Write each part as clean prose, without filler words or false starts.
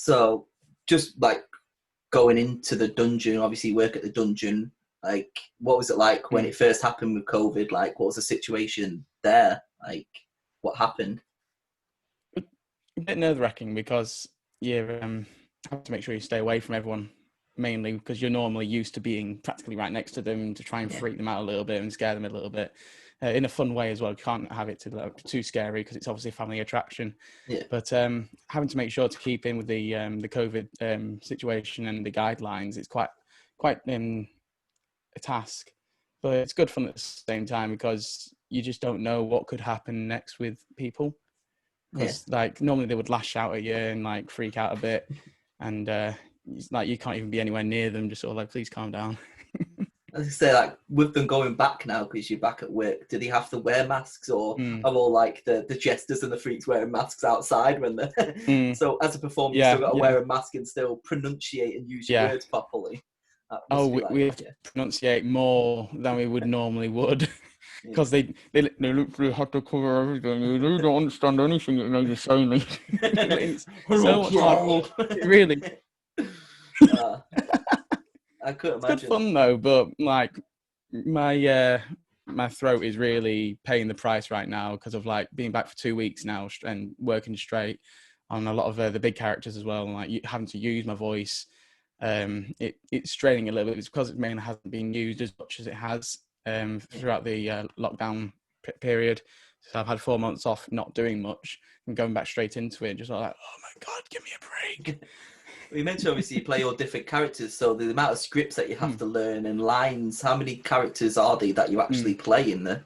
So just like going into the dungeon, obviously you work at the dungeon. Like, what was it like when it first happened with COVID? Like, what was the situation there? Like, what happened? A bit nerve-wracking because you have to make sure you stay away from everyone, mainly because you're normally used to being practically right next to them to try and freak them out a little bit and scare them a little bit in a fun way as well. You can't have it too scary because it's obviously a family attraction. Yeah. But having to make sure to keep in with the COVID situation and the guidelines, it's quite a task. But it's good fun at the same time because you just don't know what could happen next with people. Because like normally they would lash out at you and like freak out a bit, and it's like you can't even be anywhere near them. Just sort of like, please calm down. As I say, like with them going back now because you're back at work, do they have to wear masks, or are all like the jesters and the freaks wearing masks outside when they're so as a performer you still got to wear a mask and still pronunciate and use your words properly? We have to pronunciate more than we would normally would. Because they literally have to cover everything. You really don't understand anything that they're saying. It's so much hard. Really. I couldn't imagine. It's good fun though, but like my throat is really paying the price right now because of like being back for 2 weeks now and working straight on a lot of the big characters as well. And like having to use my voice, it's straining a little bit. It's because it mainly hasn't been used as much as it has. Throughout the lockdown period. So I've had 4 months off not doing much and going back straight into it, just like, oh my God, give me a break. Well, you mentioned obviously you play all different characters, so the amount of scripts that you have to learn and lines, how many characters are they that you actually play in the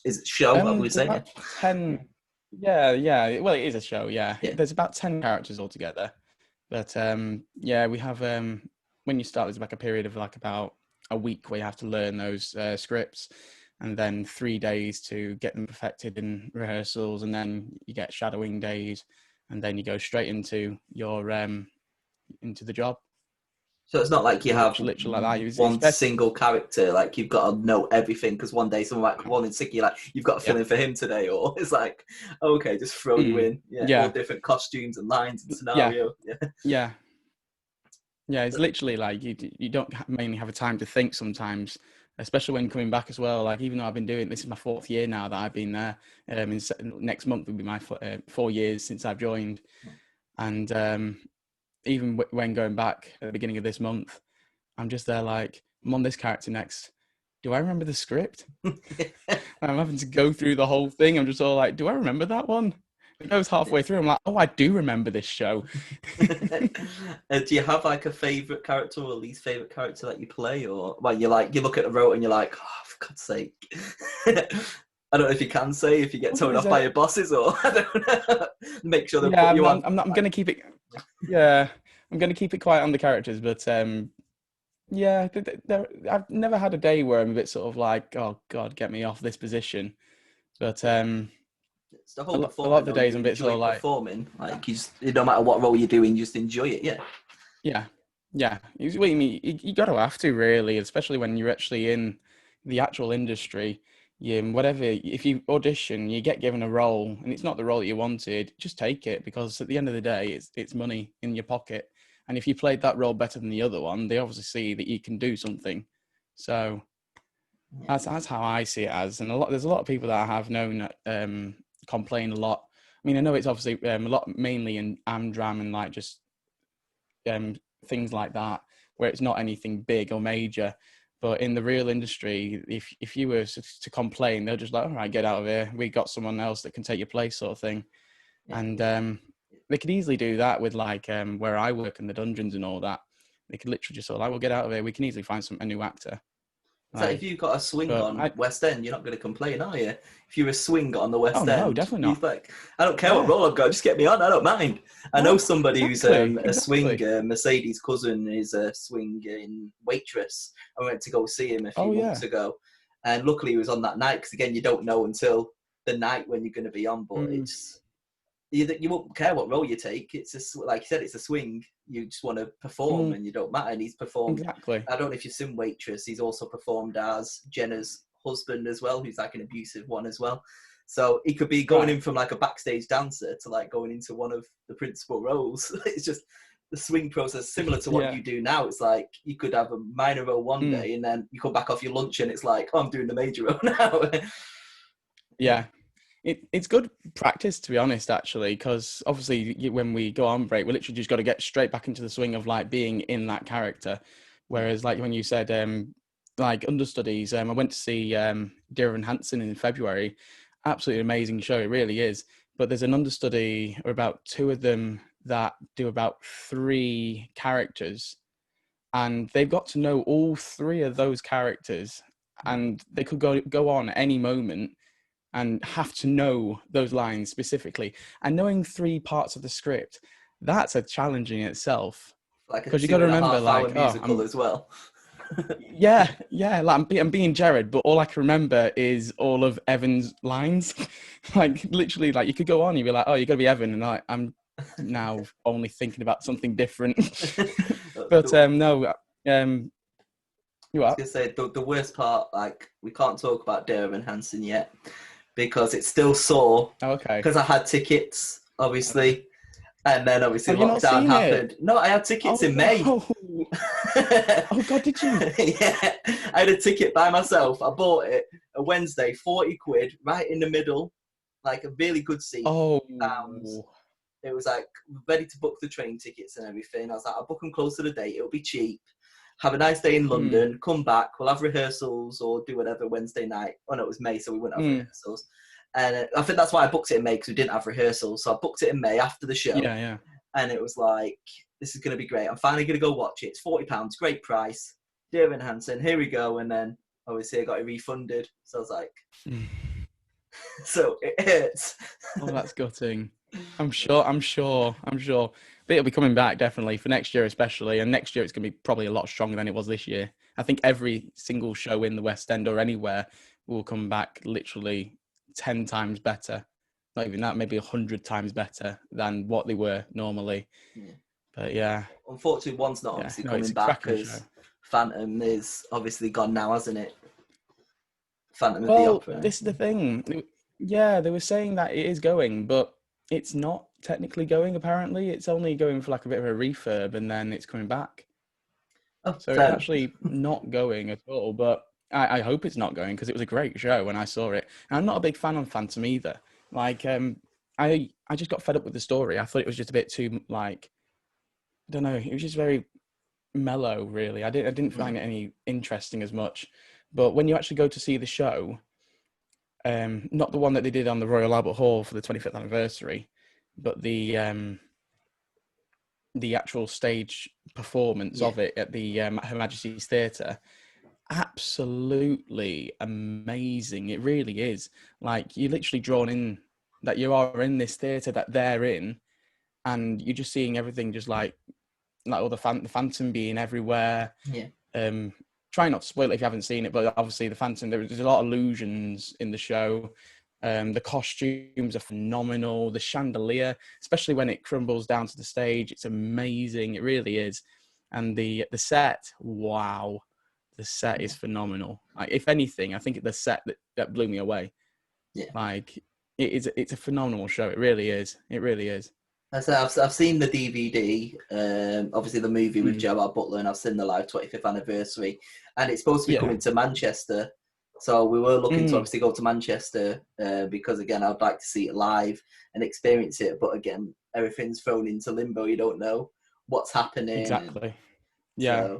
is it show? I would say 10. Yeah. Well, it is a show. Yeah. There's about 10 characters altogether, but we have when you start, there's like a period of like about a week where you have to learn those scripts, and then 3 days to get them perfected in rehearsals, and then you get shadowing days, and then you go straight into your into the job. So it's not like you have literally like that. one single character, like you've got to know everything because one day someone might come on and sick you, like you've got to fill in for him today, or it's like, okay, just throw you in. All different costumes and lines and scenario. Yeah, it's literally like you don't mainly have a time to think sometimes, especially when coming back as well. Like even though I've been doing this is my 4th year now that I've been there. Next month will be my 4 years since I've joined, and even when going back at the beginning of this month, I'm just there like, I'm on this character next. Do I remember the script? I'm having to go through the whole thing. I'm just all like, do I remember that one? It goes halfway through. I'm like, oh, I do remember this show. Do you have like a favorite character or least favorite character that you play, or well, you look at the route and you're like, oh, for God's sake. I don't know if you can say if you get told off by your bosses, or I don't know. Make sure they put you on. I'm going to keep it. Yeah, I'm going to keep it quiet on the characters, but I've never had a day where I'm a bit sort of like, oh God, get me off this position. But it's the whole a lot of the days I'm a bit sort of like performing. Like no matter what role you're doing, you just enjoy it. Yeah. What you mean? You got to have to really, especially when you're actually in the actual industry. Whatever. If you audition, you get given a role, and it's not the role that you wanted, just take it because at the end of the day, it's money in your pocket. And if you played that role better than the other one, they obviously see that you can do something. So that's how I see it as. And there's a lot of people that I have known complain a lot. I mean, I know it's obviously a lot mainly in Amdram and like just things like that, where it's not anything big or major. But in the real industry, if you were to complain, they're just like, all right, get out of here. We got someone else that can take your place, sort of thing. Yeah. And they could easily do that with like where I work in the dungeons and all that. They could literally just sort of like, we'll get out of here. We can easily find a new actor. So if you've got a swing on West End, you're not going to complain, are you? If you're a swing on the West End, no, definitely not. Like, I don't care what role I've got, just get me on. I don't mind. I know somebody who's a swing. Mercedes' cousin is a swing in Waitress. I went to go see him a few months ago, and luckily he was on that night because again, you don't know until the night when you're going to be on. But it's you won't care what role you take. It's just like you said, it's a swing. You just want to perform, and you don't matter. And he's performed. Exactly. I don't know if you've seen Waitress. He's also performed as Jenna's husband as well, who's like an abusive one as well. So he could be going in from like a backstage dancer to like going into one of the principal roles. It's just the swing process similar to what you do now. It's like you could have a minor role one day and then you come back off your lunch and it's like, oh, I'm doing the major role now. Yeah. It's good practice, to be honest, actually, because obviously when we go on break, we literally just got to get straight back into the swing of like being in that character. Whereas like when you said like understudies, I went to see Dear Evan Hansen in February. Absolutely amazing show, it really is. But there's an understudy, or about 2 of them, that do about 3 characters, and they've got to know all 3 of those characters, and they could go on at any moment and have to know those lines specifically. And knowing 3 parts of the script, that's a challenge in itself. Like because you got to remember, like, musical as well. yeah, like I'm being Jared, but all I can remember is all of Evan's lines. Like literally, like you could go on, you'd be like, oh, you got to be Evan, and I'm now only thinking about something different. But no, you are. I was gonna say the worst part, like we can't talk about Dear Evan Hansen yet because it's still sore. Oh, okay. Because I had tickets, obviously. And then obviously lockdown happened. No, I had tickets in May. Oh God, did you? Yeah, I had a ticket by myself. I bought it a Wednesday, 40 quid, right in the middle, like a really good seat. Oh. It was like ready to book the train tickets and everything. I was like, I'll book them close to the date. It'll be cheap. Have a nice day in London. Come back. We'll have rehearsals or do whatever Wednesday night. Oh no, it was May, so we wouldn't have rehearsals. And I think that's why I booked it in May, because we didn't have rehearsals. So I booked it in May after the show. Yeah. And it was like, this is going to be great. I'm finally going to go watch it. It's £40, great price. Dear Evan Hansen, here we go. And then obviously I got it refunded. So I was like, so it hurts. Oh, that's gutting. I'm sure. But it'll be coming back definitely for next year, especially. And next year it's going to be probably a lot stronger than it was this year. I think every single show in the West End or anywhere will come back literally 10 times better. Not even that, maybe 100 times better than what they were normally. Yeah. But yeah. Unfortunately, one's not obviously coming back because Phantom is obviously gone now, hasn't it? Phantom of the Opera. This is the thing. Yeah, they were saying that it is going, but it's not technically going, apparently. It's only going for like a bit of a refurb and then it's coming back. So it's actually not going at all, but I hope it's not going because it was a great show when I saw it. And I'm not a big fan of Phantom either. Like, I just got fed up with the story. I thought it was just a bit too, like, I don't know. It was just very mellow, really. I didn't find it any interesting as much. But when you actually go to see the show, not the one that they did on the Royal Albert Hall for the 25th anniversary, but the actual stage performance of it at the Her Majesty's Theatre, absolutely amazing. It really is. Like, you're literally drawn in that you are in this theatre that they're in, and you're just seeing everything just like all the Phantom being everywhere. Try not to spoil it if you haven't seen it, but obviously the Phantom, there's a lot of illusions in the show. The costumes are phenomenal. The chandelier, especially when it crumbles down to the stage, it's amazing. It really is. And the set, wow. The set is phenomenal. Like, if anything, I think the set that blew me away. Yeah. Like, it's a phenomenal show. It really is. It really is. I've seen the DVD, obviously the movie with Gerard Butler, and I've seen the live 25th anniversary, and it's supposed to be coming to Manchester. So we were looking to obviously go to Manchester because, again, I'd like to see it live and experience it. But again, everything's thrown into limbo. You don't know what's happening. Exactly. Yeah.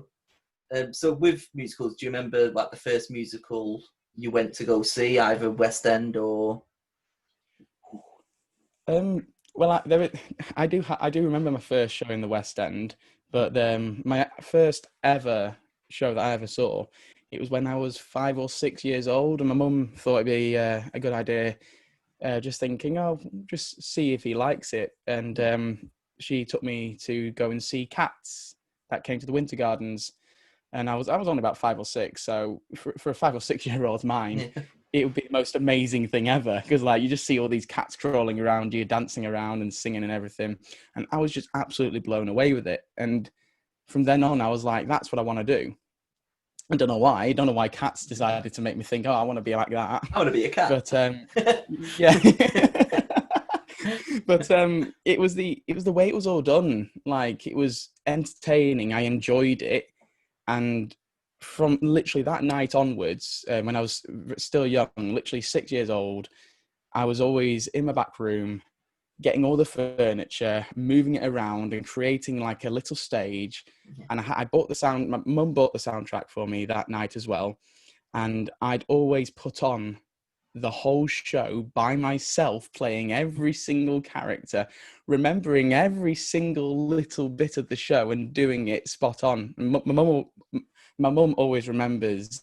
So with musicals, do you remember like the first musical you went to go see, either West End or? Well, I do remember my first show in the West End, but my first ever show that I ever saw, it was when I was 5 or 6 years old, and my mum thought it'd be a good idea, just thinking, just see if he likes it, and she took me to go and see Cats that came to the Winter Gardens, and I was only about 5 or 6, so for a 5 or 6 year old's mind. Yeah. It would be the most amazing thing ever, because like you just see all these cats crawling around you, dancing around and singing and everything. And I was just absolutely blown away with it. And from then on, I was like, that's what I want to do. I don't know why. I don't know why cats decided to make me think, oh, I want to be like that. I want to be a cat. But yeah. But it was the way it was all done. Like, it was entertaining. I enjoyed it, and from literally that night onwards, when I was still young, literally 6 years old, I was always in my back room, getting all the furniture, moving it around, and creating like a little stage. And I bought my mum bought the soundtrack for me that night as well. And I'd always put on the whole show by myself, playing every single character, remembering every single little bit of the show and doing it spot on. My mum always remembers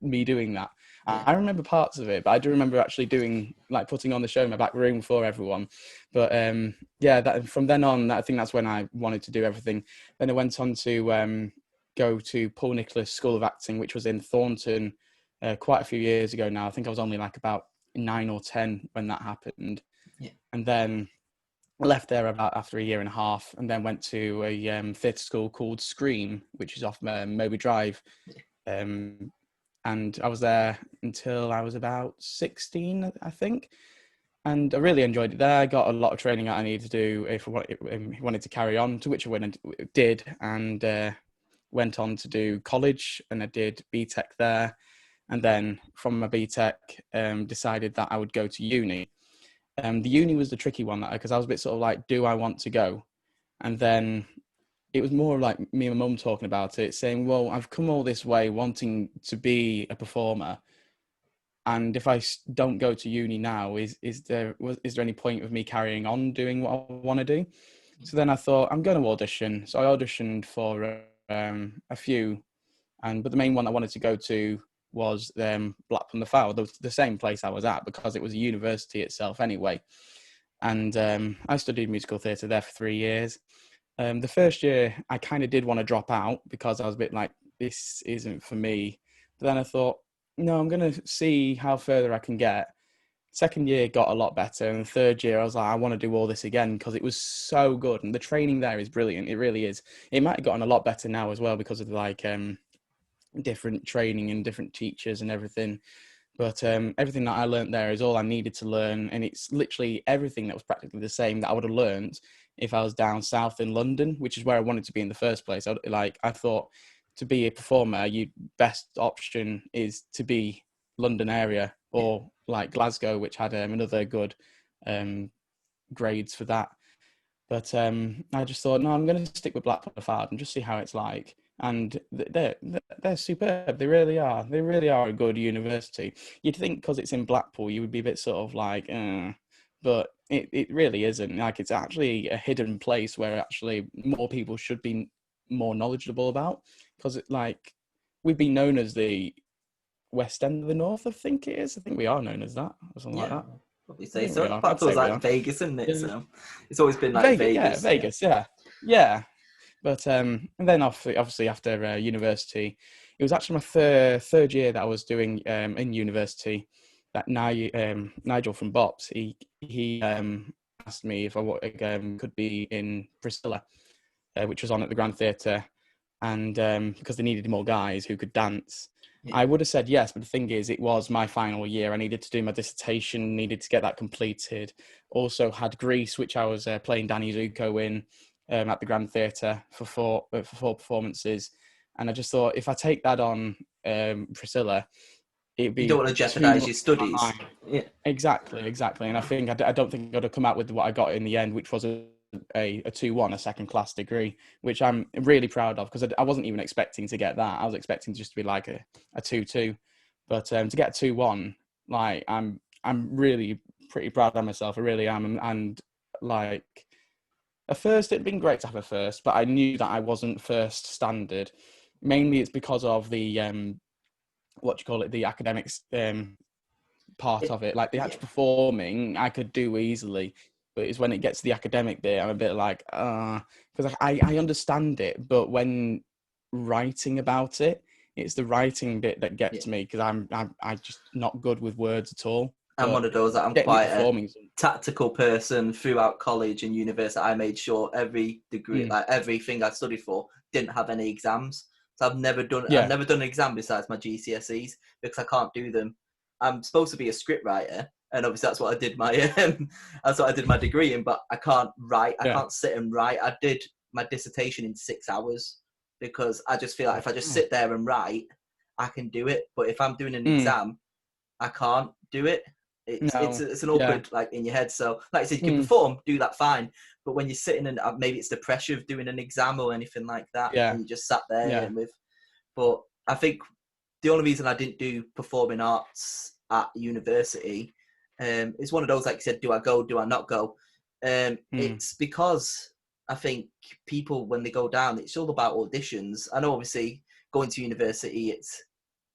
me doing that. I remember parts of it, but I do remember actually putting on the show in my back room for everyone. But from then on, I think that's when I wanted to do everything. Then I went on to go to Paul Nicholas School of Acting, which was in Thornton quite a few years ago now. I think I was only like about 9 or 10 when that happened. Yeah. And then I left there about after a year and a half, and then went to a theatre school called Scream, which is off Moby Drive. And I was there until I was about 16, I think. And I really enjoyed it there. I got a lot of training that I needed to do if I wanted to carry on, to which I did, and went on to do college, and I did BTEC there. And then from my BTEC, decided that I would go to uni. The uni was the tricky one, because I was a bit sort of like, do I want to go? And then it was more like me and my mum talking about it, saying, well, I've come all this way wanting to be a performer, and if I don't go to uni now, is there any point of me carrying on doing what I want to do? So then I thought, I'm going to audition. So I auditioned for a few, but the main one I wanted to go to was Blackpool the Fowl, the same place I was at, because it was a university itself anyway. And I studied musical theatre there for 3 years. The first year, I kind of did want to drop out because I was a bit like, this isn't for me. But then I thought, no, I'm going to see how further I can get. Second year got a lot better. And the third year, I was like, I want to do all this again because it was so good. And the training there is brilliant. It really is. It might have gotten a lot better now as well because of like different training and different teachers and everything. But everything that I learned there is all I needed to learn. And it's literally everything that was practically the same that I would have learned if I was down south in London, which is where I wanted to be in the first place. I thought to be a performer, your best option is to be London area or like Glasgow, which had another good grades for that. But I just thought, no, I'm going to stick with Blackpool Fard and just see how it's like. And they're superb. They really are. They really are a good university. You'd think because it's in Blackpool, you would be a bit sort of like, but it really isn't. Like, it's actually a hidden place where actually more people should be more knowledgeable about, because we've been known as the West End of the North, I think it is. I think we are known as that or something like that. Probably say so. Blackpool's like Vegas, isn't it? Yeah. So it's always been like Vegas. Yeah, Vegas. Yeah. But and then obviously after university, it was actually my third year that I was doing in university. That Nigel from Bops, he asked me if I could be in Priscilla, which was on at the Grand Theatre, and because they needed more guys who could dance. Yeah. I would have said yes, but the thing is, it was my final year. I needed to do my dissertation, needed to get that completed. Also had Grease, which I was playing Danny Zuko in at the Grand Theatre for four performances. And I just thought, if I take that on Priscilla, it'd be... You don't want to jeopardise your studies. Yeah. Exactly. And I think I don't think I'd have come out with what I got in the end, which was a 2-1, a second class degree, which I'm really proud of, because I wasn't even expecting to get that. I was expecting just to be like a 2-2, but to get a 2-1, like I'm really pretty proud of myself. I really am. And like, at first it'd been great to have a first, but I knew that I wasn't first standard. Mainly it's because of the the academics part of it. Like the actual performing I could do easily, but it's when it gets to the academic bit, I'm a bit like, because I understand it, but when writing about it, it's the writing bit that gets me, because I'm just not good with words at all. I'm one of those that I'm quite a tactical person throughout college and university. I made sure every degree, like everything I studied for, didn't have any exams. So I've never done an exam besides my GCSEs because I can't do them. I'm supposed to be a script writer, and obviously that's what I did my degree in. But I can't write. I can't sit and write. I did my dissertation in 6 hours because I just feel like if I just sit there and write, I can do it. But if I'm doing an exam, I can't do it. It's an awkward like in your head. So like I said, you can perform, do that fine. But when you're sitting and maybe it's the pressure of doing an exam or anything like that, and you just sat there with. But I think the only reason I didn't do performing arts at university is one of those, like you said, do I go, do I not go? It's because I think people, when they go down, it's all about auditions. I know obviously going to university, it's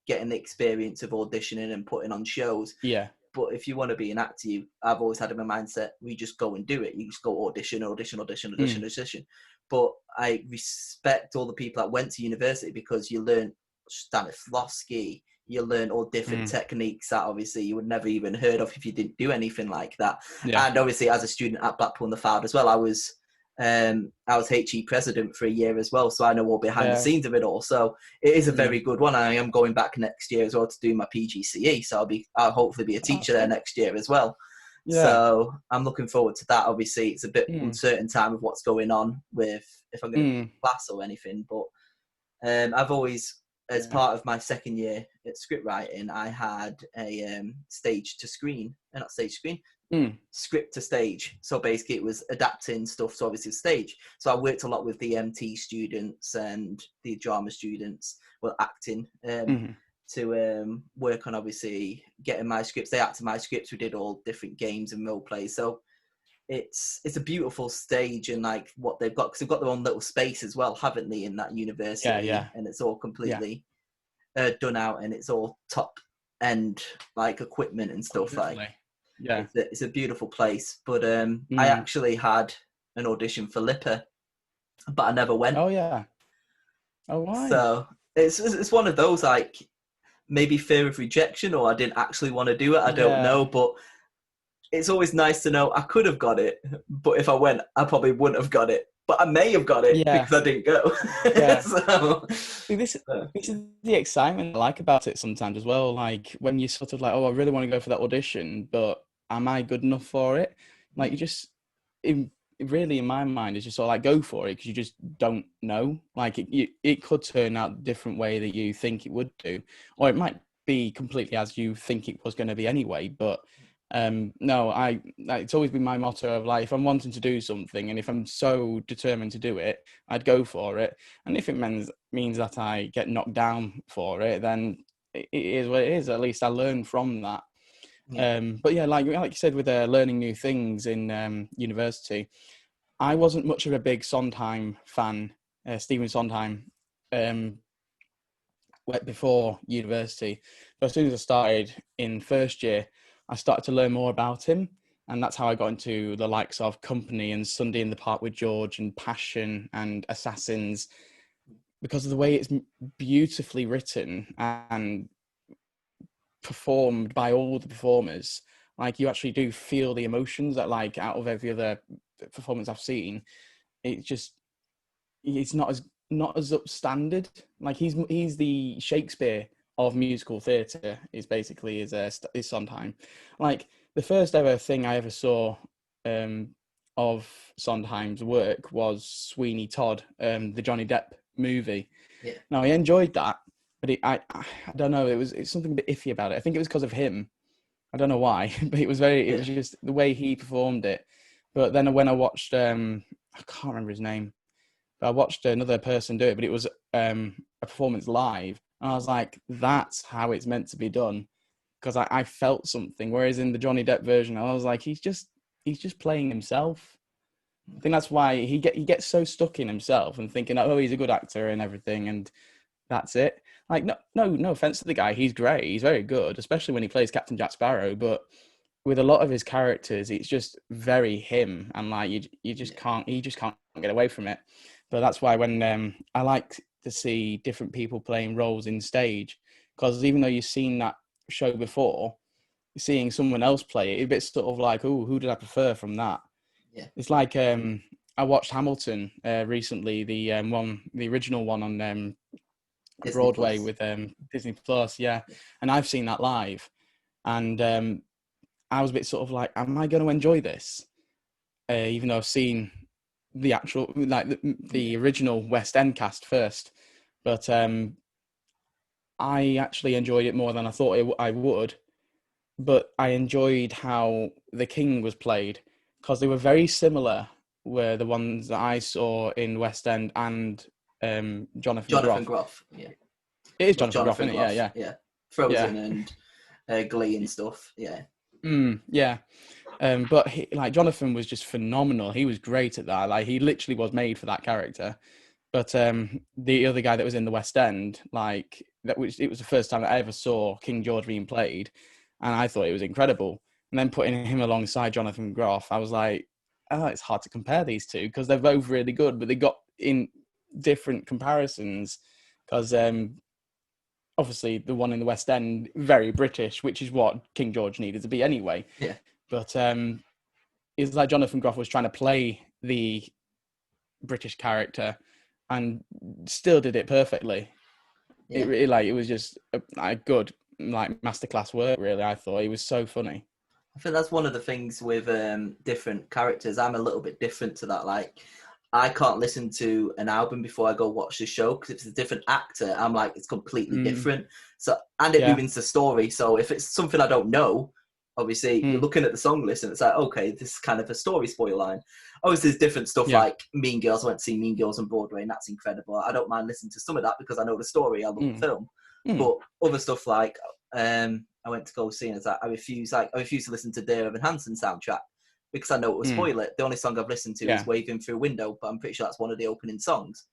getting the experience of auditioning and putting on shows. Yeah. But if you want to be an actor, I've always had in my mindset, we just go and do it. You just go audition. But I respect all the people that went to university because you learn Stanislavski, you learn all different techniques that obviously you would never even heard of if you didn't do anything like that. Yeah. And obviously as a student at Blackpool and the Fylde as well, I was HE president for a year as well, so I know all behind the scenes of it all. So it is a very good one. I am going back next year as well to do my PGCE, so I'll hopefully be a teacher there next year as well. Yeah. So I'm looking forward to that. Obviously it's a bit uncertain time of what's going on with if I'm going to class or anything, but I've always, as part of my second year at script writing, I had a stage to screen, not stage screen, script to stage. So basically it was adapting stuff to obviously stage. So I worked a lot with the MT students and the drama students, acting, to work on obviously getting my scripts. They acted my scripts. We did all different games and role plays. So it's a beautiful stage and like what they've got, because they've got their own little space as well, haven't they, in that university? And it's all completely done out, and it's all top end like equipment and stuff. It's a beautiful place. But I actually had an audition for Lipper, but I never went. Why? So it's one of those, like, maybe fear of rejection, or I didn't actually want to do it. I don't know, but it's always nice to know I could have got it, but if I went, I probably wouldn't have got it. But I may have got it because I didn't go. So, this is the excitement I like about it sometimes as well. Like when you sort of like, oh, I really want to go for that audition, but am I good enough for it? Like you just, really in my mind, is just sort of like go for it because you just don't know. Like it could turn out a different way that you think it would do, or it might be completely as you think it was going to be anyway. But no, it's always been my motto of like, if I'm wanting to do something and if I'm so determined to do it, I'd go for it. And if it means that I get knocked down for it, then it is what it is. At least I learn from that. But yeah, like you said, with learning new things in university, I wasn't much of a big Sondheim fan, Stephen Sondheim, before university. But as soon as I started in first year, I started to learn more about him. And that's how I got into the likes of Company and Sunday in the Park with George and Passion and Assassins, because of the way it's beautifully written and performed by all the performers. Like you actually do feel the emotions that, like, out of every other performance I've seen, it's not as upstandard. Like he's the Shakespeare of musical theatre, is basically his Sondheim. Like the first ever thing I ever saw of Sondheim's work was Sweeney Todd, the Johnny Depp movie. Yeah. Now I enjoyed that, but I don't know, it's something a bit iffy about it. I think it was because of him. I don't know why, but it was just the way he performed it. But then when I watched, I can't remember his name, but I watched another person do it, but it was a performance live. And I was like, that's how it's meant to be done. Because I felt something. Whereas in the Johnny Depp version, I was like, he's just playing himself. I think that's why he gets so stuck in himself and thinking, oh, he's a good actor and everything, and that's it. Like, no offense to the guy, he's great, he's very good, especially when he plays Captain Jack Sparrow. But with a lot of his characters, it's just very him, and like you just can't get away from it. But that's why when I like to see different people playing roles in stage, because even though you've seen that show before, seeing someone else play it, it's a bit sort of like, oh, who did I prefer from that? Yeah, it's like I watched Hamilton recently, the original one on Disney Broadway Plus. with Disney Plus, yeah. And I've seen that live, and I was a bit sort of like, am I going to enjoy this? Even though I've seen the actual, like the original West End cast first, but I actually enjoyed it more than I thought I would. But I enjoyed how the King was played, because they were very similar. Were the ones that I saw in West End and Jonathan Groff. Groff, yeah. It is Jonathan Groff, isn't it? Groff, yeah. Frozen and Glee and stuff, yeah. Yeah. But Jonathan was just phenomenal. He was great at that. Like, he literally was made for that character. But the other guy that was in the West End, it was the first time that I ever saw King George being played, and I thought it was incredible. And then putting him alongside Jonathan Groff, I was like, oh, it's hard to compare these two because they're both really good, but they got in different comparisons. Because obviously the one in the West End, very British, which is what King George needed to be anyway. Yeah. But it's like Jonathan Groff was trying to play the British character and still did it perfectly. Yeah. It was just a good masterclass work, really. I thought he was so funny. I think that's one of the things with different characters. I'm a little bit different to that. Like, I can't listen to an album before I go watch the show, because if it's a different actor, I'm like, it's completely different. So, and it ruins the story. So if it's something I don't know, obviously you're looking at the song list and it's like, okay, this is kind of a story spoiler line. Obviously there's different stuff like Mean Girls. I went to see Mean Girls on Broadway and that's incredible. I don't mind listening to some of that because I know the story. I love the film. But other stuff like I went to go see, and it's like I refuse to listen to Dear Evan Hansen soundtrack because I know it will spoil it. The only song I've listened to is Waving Through a Window, but I'm pretty sure that's one of the opening songs.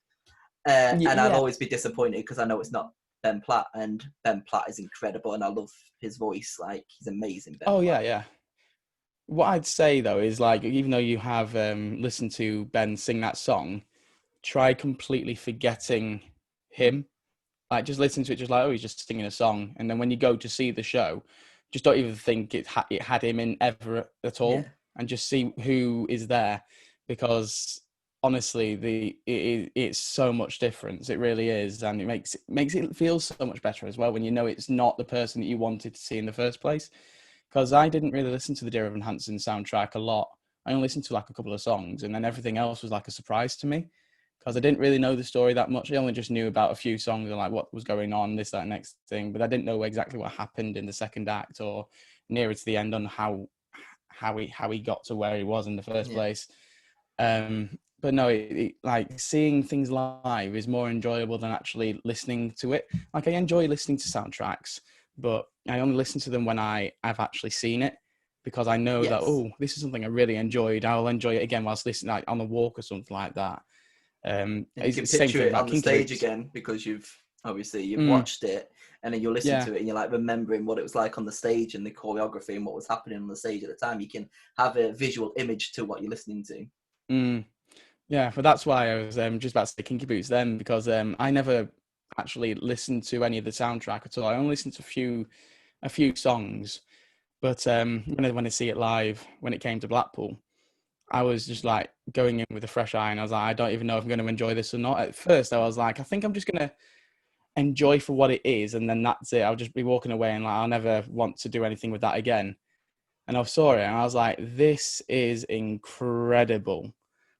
And I'll always be disappointed because I know it's not Ben Platt, and Ben Platt is incredible, and I love his voice. Like, he's amazing. Ben Platt. Yeah. What I'd say though is, like, even though you have listened to Ben sing that song, try completely forgetting him. Like, just listen to it, just like, oh, he's just singing a song, and then when you go to see the show, just don't even think it had him in ever at all, and just see who is there, because honestly, it's so much difference. It really is, and it makes it feel so much better as well when you know it's not the person that you wanted to see in the first place. Because I didn't really listen to the Dear Evan Hansen soundtrack a lot. I only listened to like a couple of songs, and then everything else was like a surprise to me, because I didn't really know the story that much. I only just knew about a few songs and like what was going on, this, that, next thing, but I didn't know exactly what happened in the second act or nearer to the end on how he got to where he was in the first place. But no, like, seeing things live is more enjoyable than actually listening to it. Like, I enjoy listening to soundtracks, but I only listen to them when I've actually seen it, because I know that, oh, this is something I really enjoyed. I'll enjoy it again whilst listening, like on a walk or something like that. You can picture it on the stage again because you've watched it, and then you'll listen to it and you're like remembering what it was like on the stage and the choreography and what was happening on the stage at the time. You can have a visual image to what you're listening to. Yeah, but that's why I was just about to say Kinky Boots then, because I never actually listened to any of the soundtrack at all. I only listened to a few songs, but when I see it live, when it came to Blackpool, I was just like going in with a fresh eye, and I was like, I don't even know if I'm going to enjoy this or not. At first, I was like, I think I'm just going to enjoy for what it is, and then that's it. I'll just be walking away, and like, I'll never want to do anything with that again. And I saw it, and I was like, this is incredible.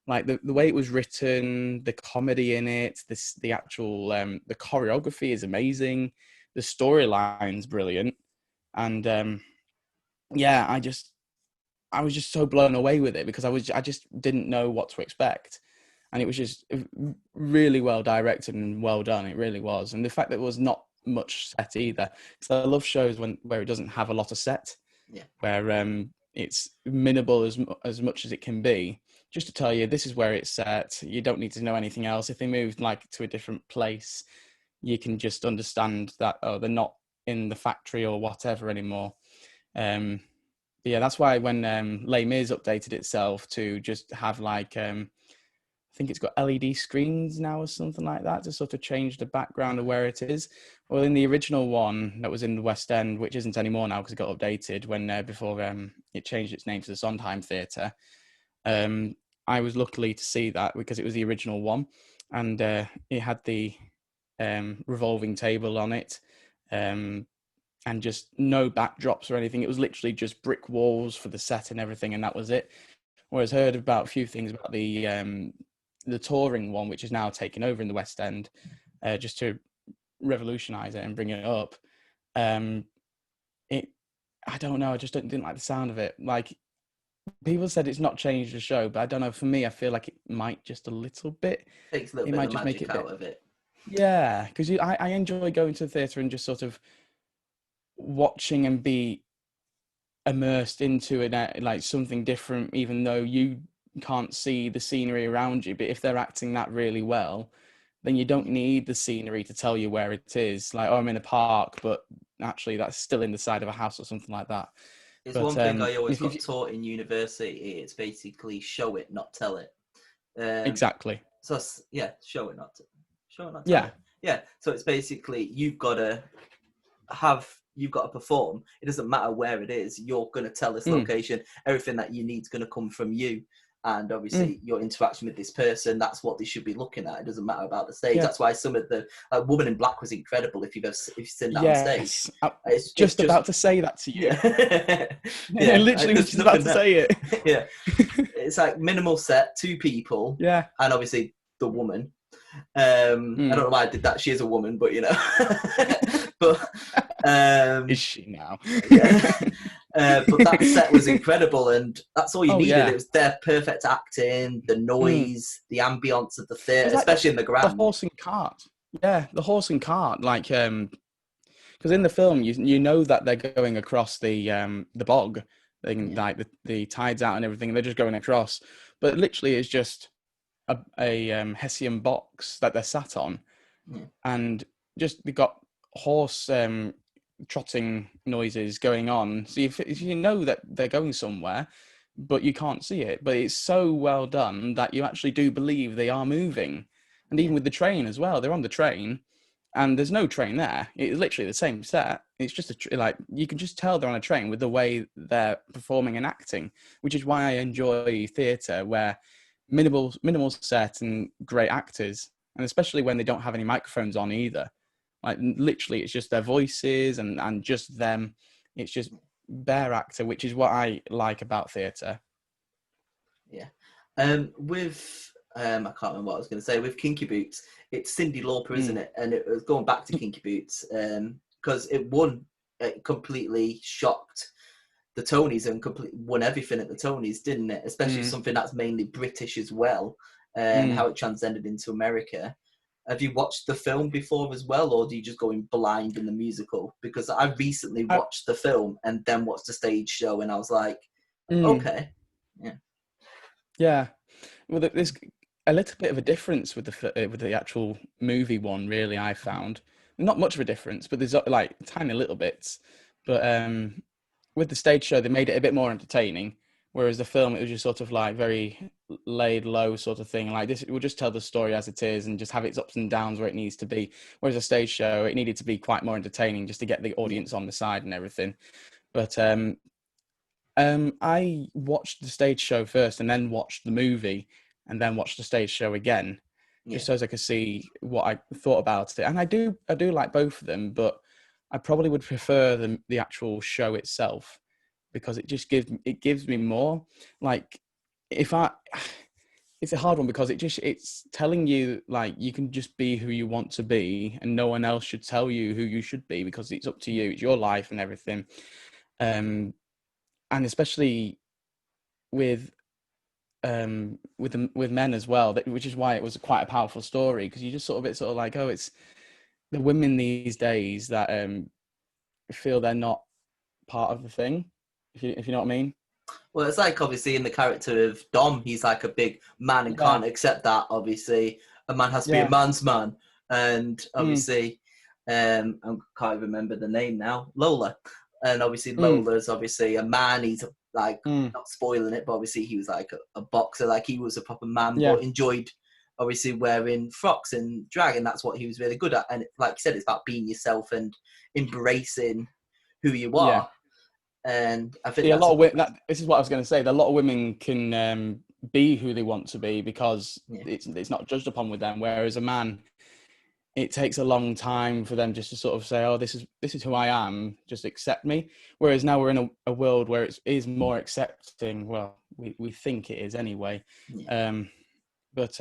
Like, the way it was written, the comedy in it, the actual the choreography is amazing, the storyline's brilliant, and I was just so blown away with it, because I just didn't know what to expect, and it was just really well directed and well done. It really was, and the fact that it was not much set either. So I love shows where it doesn't have a lot of set, where it's minimal as much as it can be, just to tell you this is where it's set. You don't need to know anything else. If they moved like to a different place, you can just understand that, oh, they're not in the factory or whatever anymore. Yeah, that's why when Les Mis updated itself to just have like, I think it's got LED screens now or something like that, to sort of change the background of where it is. Well, in the original one that was in the West End, which isn't anymore now because it got updated before it changed its name to the Sondheim Theatre, I was lucky to see that because it was the original one, and it had the revolving table on it, and just no backdrops or anything. It was literally just brick walls for the set and everything, and that was it. Whereas I heard about a few things about the touring one, which is now taken over in the West End, just to revolutionise it and bring it up. I don't know. I just didn't like the sound of it. Like, people said it's not changed the show, but I don't know. For me, I feel like it might just a little bit. Takes a little it bit might of just magic make it out of it. Yeah, because I enjoy going to the theatre and just sort of watching and be immersed into it, like something different, even though you can't see the scenery around you. But if they're acting that really well, then you don't need the scenery to tell you where it is. Like, oh, I'm in a park, but actually that's still in the side of a house or something like that. It's one thing I always got taught in university. It's basically show it, not tell it. Exactly. So yeah, show it, not tell Yeah. it. Yeah. So it's basically you've got to perform. It doesn't matter where it is. You're going to tell this location. Everything that you need is going to come from you. And obviously, your interaction with this person, that's what they should be looking at. It doesn't matter about the stage. Yeah. That's why some of the Woman in Black was incredible. If you've seen that on stage, it's just about to say that to you. Yeah, literally was just about to say it. Yeah, it's like minimal set, 2 people. Yeah, and obviously the woman. I don't know why I did that. She is a woman, but you know. But is she now? Yeah. But that set was incredible, and that's all you needed. Yeah. It was their perfect acting, the noise, the ambience of the theatre, especially in the Grand. The horse and cart. Yeah, the horse and cart. Like, because in the film, you know that they're going across the bog, like the tides out and everything. They're just going across, but literally, it's just a Hessian box that they're sat on, and just they got horse trotting noises going on. So if you know that they're going somewhere, but you can't see it, but it's so well done that you actually do believe they are moving. And even with the train as well, they're on the train, and there's no train there. It's literally the same set. It's just like you can just tell they're on a train with the way they're performing and acting, which is why I enjoy theatre where minimal set and great actors, and especially when they don't have any microphones on either. Like, literally, it's just their voices and just them. It's just bare actor, which is what I like about theatre. Yeah. With I can't remember what I was going to say. With Kinky Boots, it's Cyndi Lauper, isn't it? And it was going back to Kinky Boots because it completely shocked the Tonys and completely won everything at the Tonys, didn't it? Especially something that's mainly British as well, how it transcended into America. Have you watched the film before as well, or do you just go in blind in the musical? Because I recently watched the film and then watched the stage show, and I was like, okay, yeah. Well, there's a little bit of a difference with the actual movie one. Really, I found not much of a difference, but there's like tiny little bits. But with the stage show, they made it a bit more entertaining. Whereas the film, it was just sort of like very laid low sort of thing. Like this, it will just tell the story as it is and just have its ups and downs where it needs to be. Whereas a stage show, it needed to be quite more entertaining just to get the audience on the side and everything. But I watched the stage show first and then watched the movie and then watched the stage show again, just so as I could see what I thought about it. And I do like both of them, but I probably would prefer the actual show itself, because it just gives me more. Like, it's a hard one because it's telling you, like, you can just be who you want to be and no one else should tell you who you should be, because it's up to you, it's your life and everything. And especially with men as well, which is why it was quite a powerful story, because you just it's like, oh, it's the women these days that feel they're not part of the thing. If you know what I mean. Well, it's like, obviously, in the character of Dom, he's like a big man and can't accept that. Obviously, a man has to be a man's man. And obviously, I can't remember the name now, Lola. And obviously, Lola's obviously a man. He's like, not spoiling it, but obviously he was like a boxer. Like, he was a proper man, but enjoyed, obviously, wearing frocks and drag. And that's what he was really good at. And like you said, it's about being yourself and embracing who you are. Yeah. And I think this is what I was going to say. That a lot of women can be who they want to be because it's not judged upon with them. Whereas a man, it takes a long time for them just to sort of say, oh, this is who I am, just accept me. Whereas now we're in a world where it is more accepting. Well, we think it is anyway. Yeah. But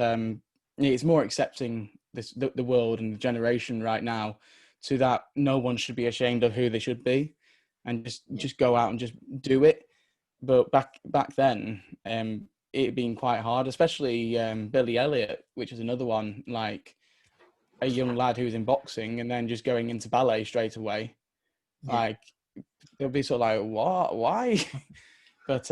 it's more accepting the world and the generation right now, to that no one should be ashamed of who they should be, and just go out and just do it. But back then, it being quite hard, especially Billy Elliot, which is another one, like a young lad who's in boxing and then just going into ballet straight away. Yeah. Like they'll be sort of like, what? Why? But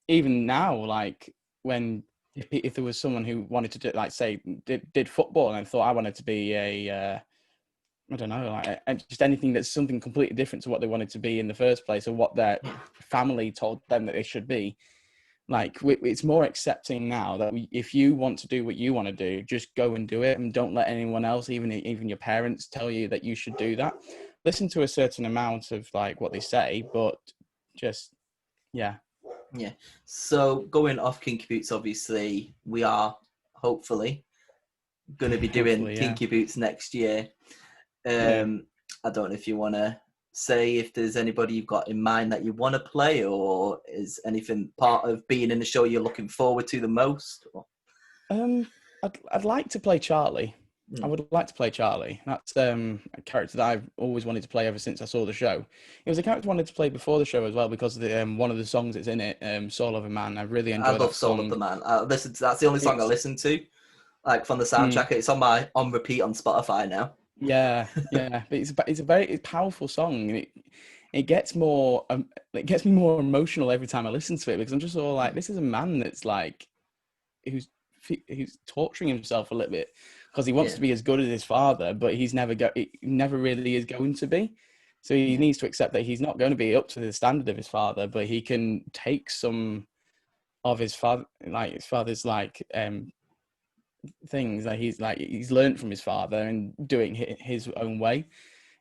even now, like when if there was someone who wanted to do, like say did football and thought I wanted to be a I don't know, like just anything that's something completely different to what they wanted to be in the first place, or what their family told them that they should be. Like it's more accepting now that if you want to do what you want to do, just go and do it, and don't let anyone else, even your parents, tell you that you should do that. Listen to a certain amount of like what they say, but just yeah. So going off Kinky Boots, obviously we are hopefully going to be doing Kinky Boots next year. I don't know if you want to say if there's anybody you've got in mind that you want to play, or is anything part of being in the show you're looking forward to the most? Or? I'd like to play Charlie. I would like to play Charlie. That's a character that I've always wanted to play ever since I saw the show. It was a character I wanted to play before the show as well, because of one of the songs that's in it, Soul of a Man. I really enjoyed that song. I love Soul of the Man. That's the only song I listen to, like from the soundtrack. It's on repeat on Spotify now. Yeah, but it's a very powerful song, and it gets more it gets me more emotional every time I listen to it, because I'm just all like, this is a man that's like who's torturing himself a little bit because he wants to be as good as his father, but he never really is going to be. So he needs to accept that he's not going to be up to the standard of his father, but he can take some of his father's things that he's learned from his father and doing his own way.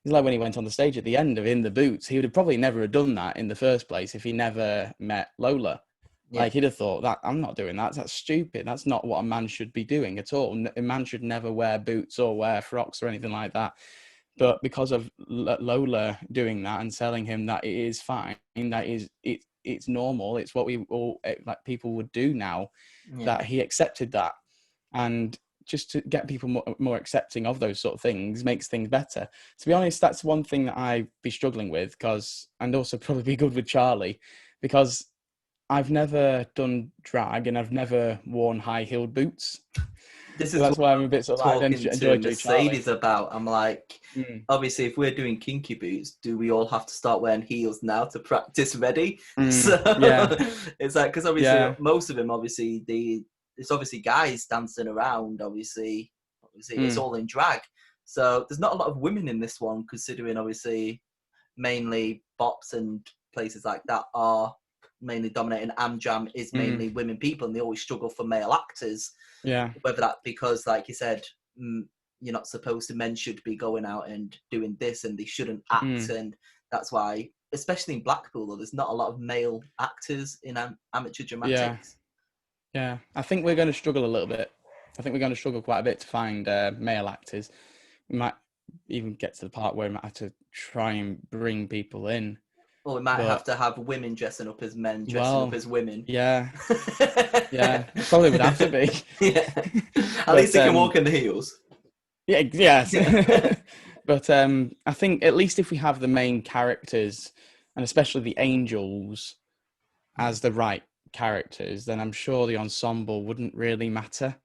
It's like when he went on the stage at the end of In the Boots, he would have probably never have done that in the first place if he never met Lola. Like he'd have thought that I'm not doing that. That's stupid. That's not what a man should be doing at all. A man should never wear boots or wear frocks or anything like that. But because of Lola doing that and telling him that it is fine, that it's normal, it's what we all like people would do now, that he accepted that. And just to get people more accepting of those sort of things makes things better. To be honest, that's one thing that I'd be struggling with, and also probably be good with Charlie, because I've never done drag and I've never worn high-heeled boots. That's why I'm a bit sort of talking to Mercedes about. I'm like, obviously, if we're doing Kinky Boots, do we all have to start wearing heels now to practice ready? So it's like, because obviously most of them, obviously it's obviously guys dancing around. Obviously it's all in drag. So there's not a lot of women in this one, considering obviously mainly bops and places like that are mainly dominating. Amjam is mainly women people, and they always struggle for male actors. Whether that because, like you said, you're not supposed to, men should be going out and doing this and they shouldn't act, and that's why, especially in Blackpool, though, there's not a lot of male actors in amateur dramatics. I think we're going to struggle a little bit. I think we're going to struggle quite a bit to find male actors. We might even get to the part where we might have to try and bring people in. Or we might have to have women dressing up as men, dressing up as women. Yeah, probably would have to be. At least they can walk in the heels. But I think at least if we have the main characters, and especially the angels, as the right characters, then I'm sure the ensemble wouldn't really matter.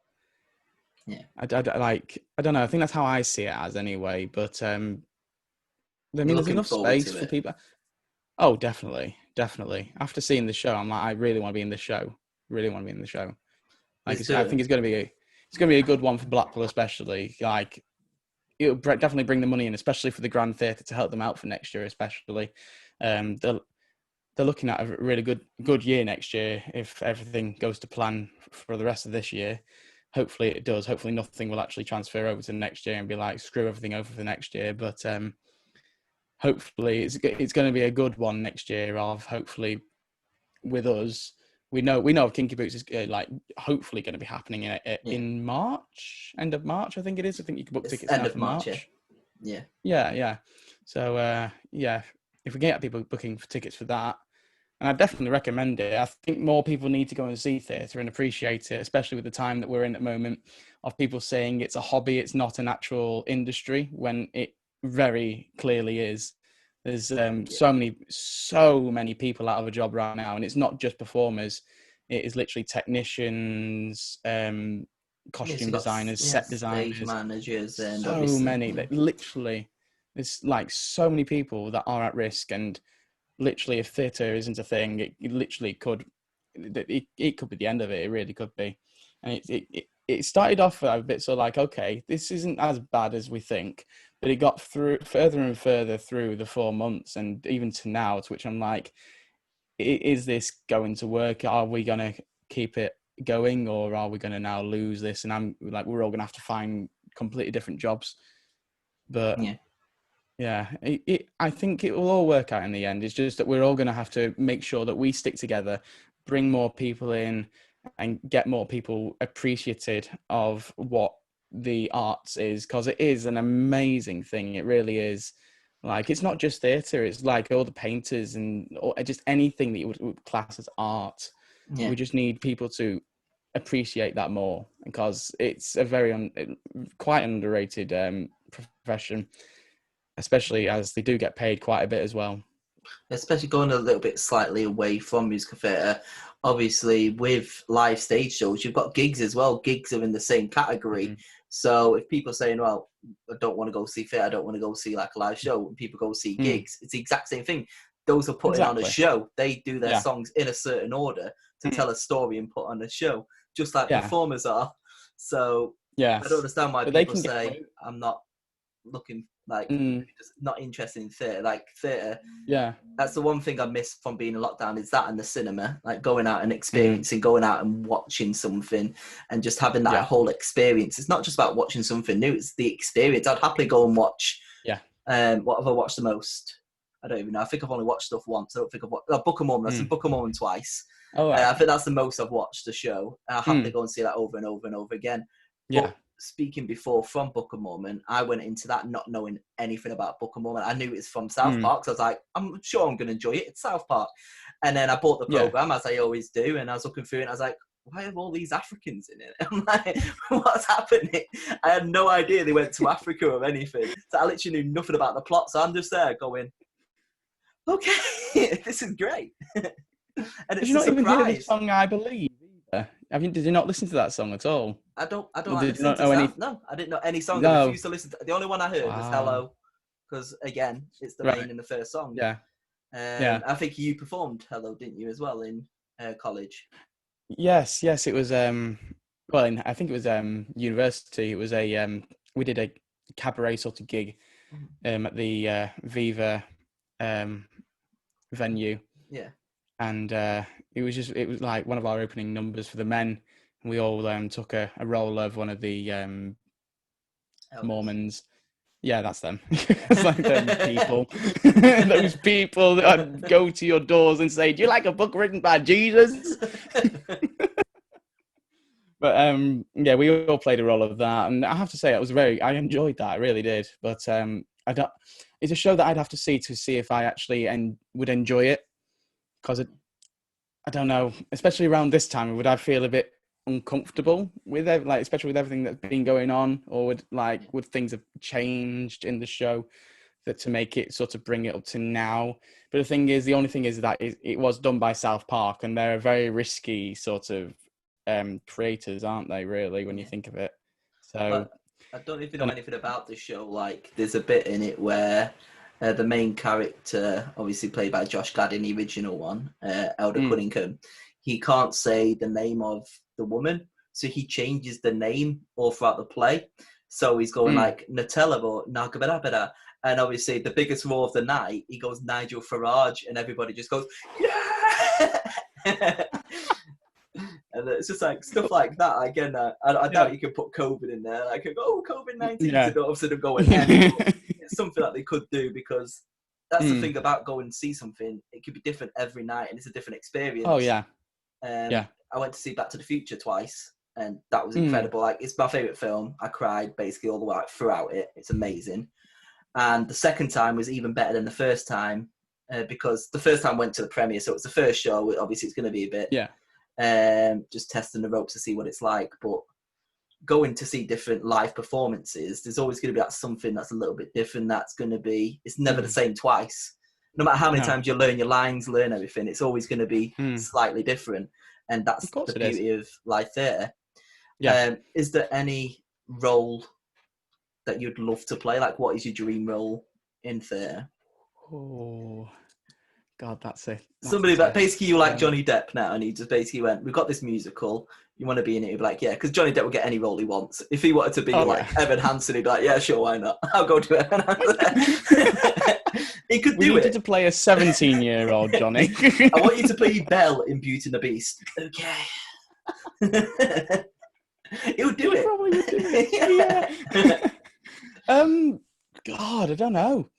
I don't know. I think that's how I see it as anyway. But there's enough space for people. Oh, definitely. After seeing the show, I'm like, I really want to be in the show. Like, I think it's going to be a good one for Blackpool, especially. Like, it'll definitely bring the money in, especially for the Grand Theatre, to help them out for next year, especially. They're looking at a really good year next year if everything goes to plan for the rest of this year. Hopefully it does. Hopefully nothing will actually transfer over to next year and be like, screw everything over for next year. But hopefully it's going to be a good one next year, of hopefully with us we know of Kinky Boots is like hopefully going to be happening in March, end of March, I think it is. I think you can book tickets now for March. Yeah. So if we can get people booking for tickets for that, and I definitely recommend it. I think more people need to go and see theatre and appreciate it, especially with the time that we're in at the moment, of people saying it's a hobby, it's not an actual industry, when it very clearly is. There's so many people out of a job right now, and it's not just performers. It is literally technicians, costume designers, set designers, stage managers, and so many. Literally, there's like so many people that are at risk, and literally, if theatre isn't a thing, it literally could. It could be the end of it. It really could be. And it started off a bit so like, okay, this isn't as bad as we think, but it got through further and further through the 4 months, and even to now, to which I'm like, is this going to work? Are we going to keep it going, or are we going to now lose this? And I'm like, we're all going to have to find completely different jobs. But yeah, I think it will all work out in the end. It's just that we're all going to have to make sure that we stick together, bring more people in, and get more people appreciated of what the arts is, because it is an amazing thing. It really is. Like, it's not just theatre, it's like all the painters and just anything that you would class as art. We just need people to appreciate that more, because it's a very quite underrated profession, especially as they do get paid quite a bit as well. Especially going a little bit slightly away from musical theatre. Obviously, with live stage shows, you've got gigs as well. Gigs are in the same category. Mm-hmm. So if people are saying, well, I don't want to go see theatre, I don't want to go see like a live show, and people go see gigs, it's the exact same thing. Those are putting on a show. They do their songs in a certain order to tell a story and put on a show, just like performers are. So I don't understand why people say, I'm not looking like just not interested in theatre. Like theatre, that's the one thing I miss from being in lockdown, is that and the cinema, like going out and experiencing, going out and watching something and just having that whole experience. It's not just about watching something new, it's the experience. I'd happily go and watch what have I watched the most? I don't even know. I think I've only watched stuff once. I don't think I've watched Book of Mormon. I've seen Book of Mormon twice. I think that's the most I've watched the show. I'll have to go and see that over and over and over again. But speaking before from Book of Mormon, I went into that not knowing anything about Book of Mormon. I knew it was from South Park, so I was like, I'm sure I'm going to enjoy it. It's South Park. And then I bought the program, as I always do, and I was looking through it, and I was like, why have all these Africans in it? I'm like, what's happening? I had no idea they went to Africa or anything. So I literally knew nothing about the plot. So I'm just there going, okay, this is great. And it's Did you not even hear the song, I Believe? Did you not listen to that song at all? I don't listen to any... No, I didn't know any song. I refused to listen to... The only one I heard was Hello, because again, it's the main in the first song. I think you performed Hello, didn't you, as well, in college? Yes, it was I think it was university. It was we did a cabaret sort of gig at the Viva venue. And it was like one of our opening numbers for the men. We all took a role of one of the Mormons. Yeah, that's them. It's like them people. Those people that go to your doors and say, do you like a book written by Jesus? But we all played a role of that. And I have to say, I enjoyed that. I really did. But it's a show that I'd have to see if I actually would enjoy it. Because I don't know, especially around this time, would I feel a bit uncomfortable with it, like especially with everything that's been going on, or would things have changed in the show to make it sort of bring it up to now? But the only thing is that it was done by South Park, and they're a very risky sort of creators, aren't they? Really, when you think of it. So I don't even know anything about the show. Like, there's a bit in it where. The main character, obviously played by Josh Gad in the original one, Elder Cunningham, he can't say the name of the woman, so he changes the name all throughout the play. So he's going like Nutella or Nagabada, and obviously the biggest role of the night, he goes Nigel Farage, and everybody just goes, yeah! And it's just like stuff like that. Again, I doubt you could put COVID in there. Like, oh, COVID-19, instead of going, it's something that they could do, because that's the thing about going and see something. It could be different every night, and it's a different experience. Oh, yeah. Yeah. I went to see Back to the Future twice, and that was incredible. Like, it's my favorite film. I cried basically all the way throughout it. It's amazing. And the second time was even better than the first time, because the first time went to the premiere, so it was the first show. Obviously, it's going to be a bit, just testing the ropes to see what it's like. But going to see different live performances, there's always going to be that something that's a little bit different. That's going to be, it's never the same twice. No matter how many times you learn your lines, learn everything, it's always going to be slightly different. And that's the beauty of live theatre. Yeah. Is there any role that you'd love to play? Like, what is your dream role in theatre? Oh, God, that's it. Somebody that basically you like Johnny Depp now, and he just basically went, "We've got this musical. You want to be in it?" He'd be like, "Yeah," because Johnny Depp will get any role he wants. If he wanted to be Evan Hansen, he'd be like, "Yeah, sure, why not? I'll go to Evan Hansen." He could do it. We needed to play a 17-year-old Johnny. I want you to play Belle in Beauty and the Beast. Okay. He would do it. Probably would do it. Yeah. God, I don't know.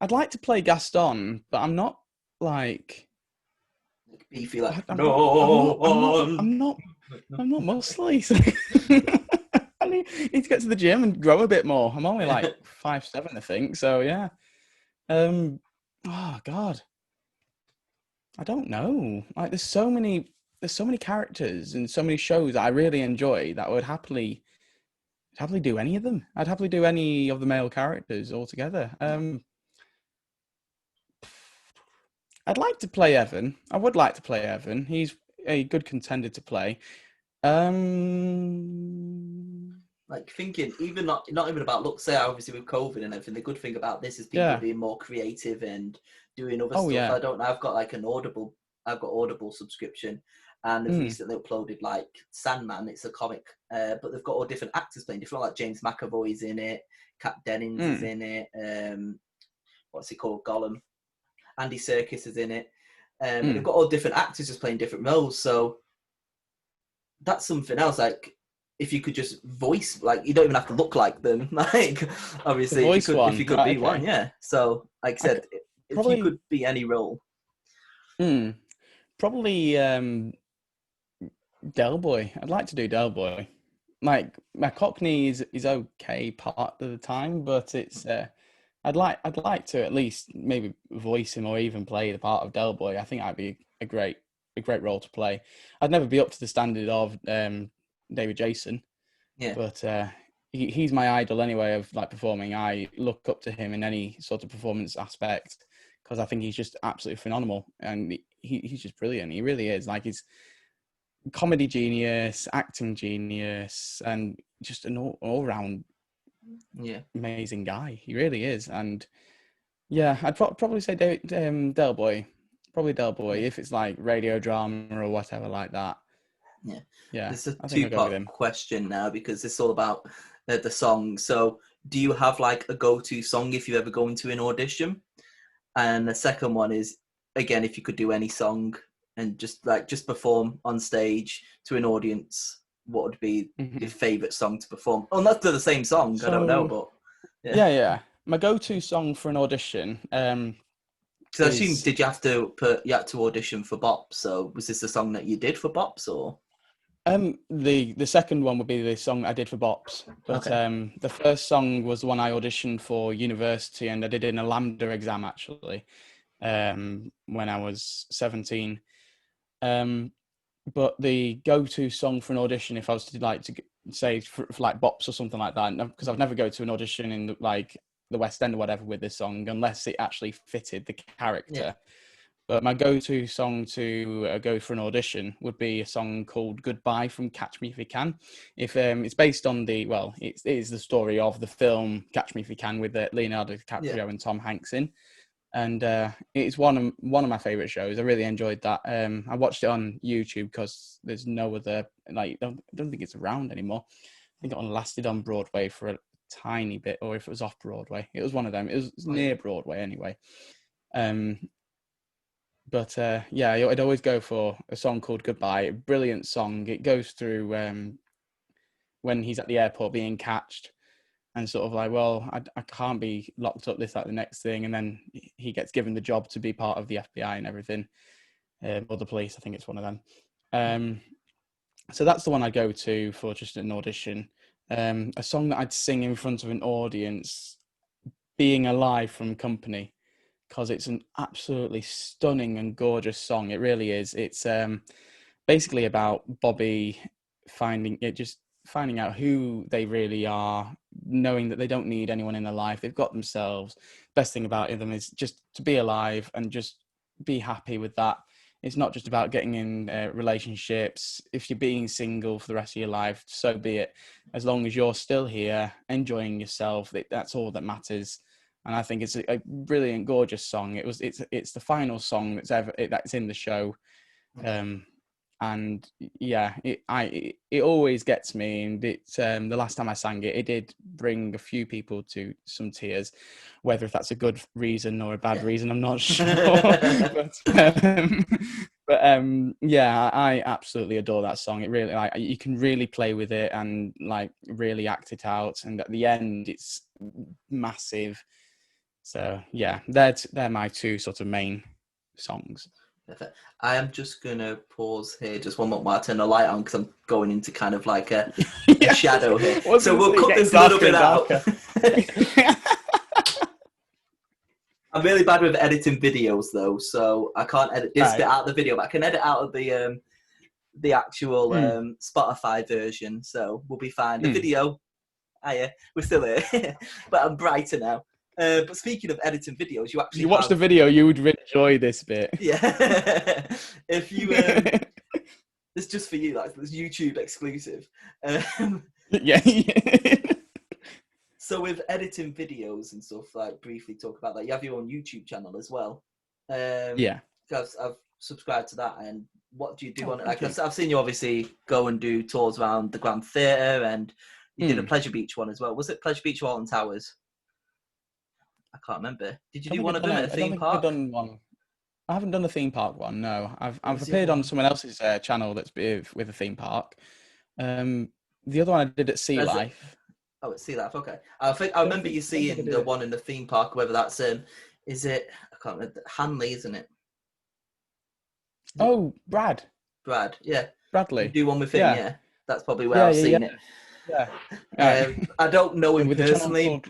I'd like to play Gaston, but I'm not like beefy. Like, I'm not muscly. So I need to get to the gym and grow a bit more. I'm only like 5'7", I think. So yeah. Oh God, I don't know. Like, there's so many characters and so many shows that I really enjoy that I would happily do any of them. I'd happily do any of the male characters altogether. I'd like to play Evan. I would like to play Evan. He's a good contender to play. Like, thinking, even not even about looks. Say, obviously with COVID and everything, the good thing about this is people being more creative and doing other stuff. Yeah. I don't know. I've got like Audible subscription, and they've recently uploaded like Sandman. It's a comic, but they've got all different actors playing different. Like James McAvoy's in it, Kat Dennings is in it. What's he called? Gollum. Andy Serkis is in it. They've got all different actors just playing different roles. So that's something else. Like, if you could just voice, like, you don't even have to look like them. Like, obviously, if you could be one, yeah. So, like I said, if you could be any role. Probably Del Boy. I'd like to do Del Boy. Like, my Cockney is okay part of the time, but it's I'd like to at least maybe voice him or even play the part of Del Boy. I think that'd be a great role to play. I'd never be up to the standard of David Jason. Yeah. But he's my idol anyway of like performing. I look up to him in any sort of performance aspect because I think he's just absolutely phenomenal and he's just brilliant. He really is. Like, he's comedy genius, acting genius, and just an all-round amazing guy. He really is. And yeah, I'd probably say Del Boy. Probably Del Boy if it's like radio drama or whatever like that. Yeah. It's a two-part question now because it's all about the song. So, do you have like a go-to song if you ever go into an audition? And the second one is, again, if you could do any song and just perform on stage to an audience, what would be your favorite song to perform? Unless they're the same song, I don't know, but yeah. My go-to song for an audition. So I assume, did you have to audition for Bops? So was this a song that you did for Bops, or? The second one would be the song I did for Bops, but the first song was the one I auditioned for university, and I did in a Lambda exam actually, when I was 17. But the go-to song for an audition, if I was to say for like Bops or something like that, because I've never go to an audition in the West End or whatever with this song unless it actually fitted the character. Yeah. But my go-to song to go for an audition would be a song called "Goodbye" from Catch Me If You Can. It's based on it is the story of the film Catch Me If You Can with Leonardo DiCaprio and Tom Hanks in, and it's one of my favorite shows. I really enjoyed that. I watched it on YouTube because there's no other I don't think it's around anymore. I think it only lasted on Broadway for a tiny bit, or if it was off Broadway, it was one of them. It was near Broadway anyway. But I'd always go for a song called "Goodbye." A brilliant song. It goes through when he's at the airport being catched, and sort of like, well, I can't be locked up, this, that, the next thing, and then he gets given the job to be part of the FBI and everything, or the police. I think it's one of them. So that's the one I go to for just an audition. A song that I'd sing in front of an audience, Being Alive from Company, because it's an absolutely stunning and gorgeous song. It really is. It's basically about Bobby finding out who they really are, knowing that they don't need anyone in their life. They've got themselves. Best thing about them is just to be alive and just be happy with that. It's not just about getting in relationships. If you're being single for the rest of your life, so be it. As long as you're still here, enjoying yourself, that's all that matters. And I think it's a brilliant, gorgeous song. It's the final song that's in the show. And yeah, it always gets me. And the last time I sang it, it did bring a few people to some tears. Whether if that's a good reason or a bad reason, I'm not sure. Yeah, I absolutely adore that song. It really, you can really play with it and really act it out. And at the end, it's massive. So yeah, they're my two sort of main songs. Perfect. I am just going to pause here just one moment while I turn the light on because I'm going into kind of like a shadow here. So we'll cut this a little bit out. I'm really bad with editing videos though, so I can't edit this bit out of the video, but I can edit out of the actual Spotify version, so we'll be fine. The video, we're still here, but I'm brighter now. But speaking of editing videos, if you watch the video, you would enjoy this bit. Yeah. If you, it's just for you, like it's YouTube exclusive. Yeah. So with editing videos and stuff, like briefly talk about that. You have your own YouTube channel as well. Yeah. I've subscribed to that. And what do you do on it? Like I've seen you obviously go and do tours around the Grand Theatre, and you did a Pleasure Beach one as well. Was it Pleasure Beach or Alton Towers? I can't remember. Did you do one of them at a theme park? I've done one. I haven't done a theme park one. No, I've appeared on someone else's channel that's with a theme park. The other one I did at Sea Life. Oh, it's Sea Life. Okay. I remember you seeing the one in the theme park. Whether that's is it? I can't remember. Hanley, isn't it? Oh, Brad, yeah. Bradley. You do one with him, yeah. That's probably where I've seen it. Yeah. I don't know him personally.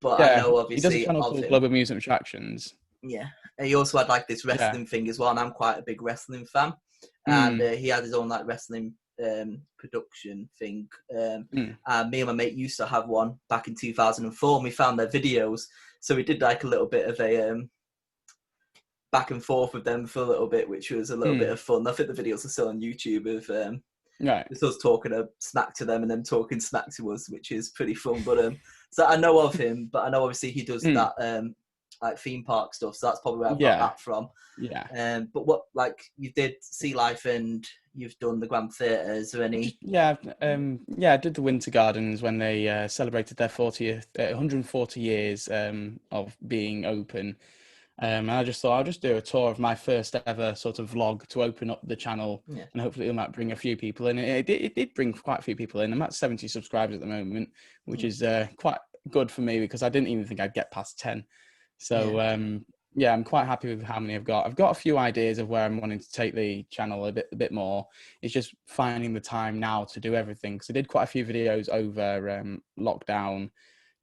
But I know obviously he does a channel called Global Amusement Attractions. Yeah, and he also had like this wrestling thing as well, and I'm quite a big wrestling fan. And he had his own like wrestling production thing. And me and my mate used to have one back in 2004. And we found their videos, so we did like a little bit of a back and forth with them for a little bit, which was a little bit of fun. I think the videos are still on YouTube of it's us talking smack to them and them talking smack to us, which is pretty fun. But so I know of him, but I know obviously he does that like theme park stuff. So that's probably where I've got that from. Yeah. But what you did Sea Life and you've done the Grand Theatre. Is there any? Yeah. I did the Winter Gardens when they celebrated their 140 years of being open. And I just thought I'll just do a tour of my first ever sort of vlog to open up the channel, and hopefully it might bring a few people in. It did bring quite a few people in. I'm at 70 subscribers at the moment, which is quite good for me because I didn't even think I'd get past 10. So I'm quite happy with how many I've got. I've got a few ideas of where I'm wanting to take the channel a bit more. It's just finding the time now to do everything, because I did quite a few videos over lockdown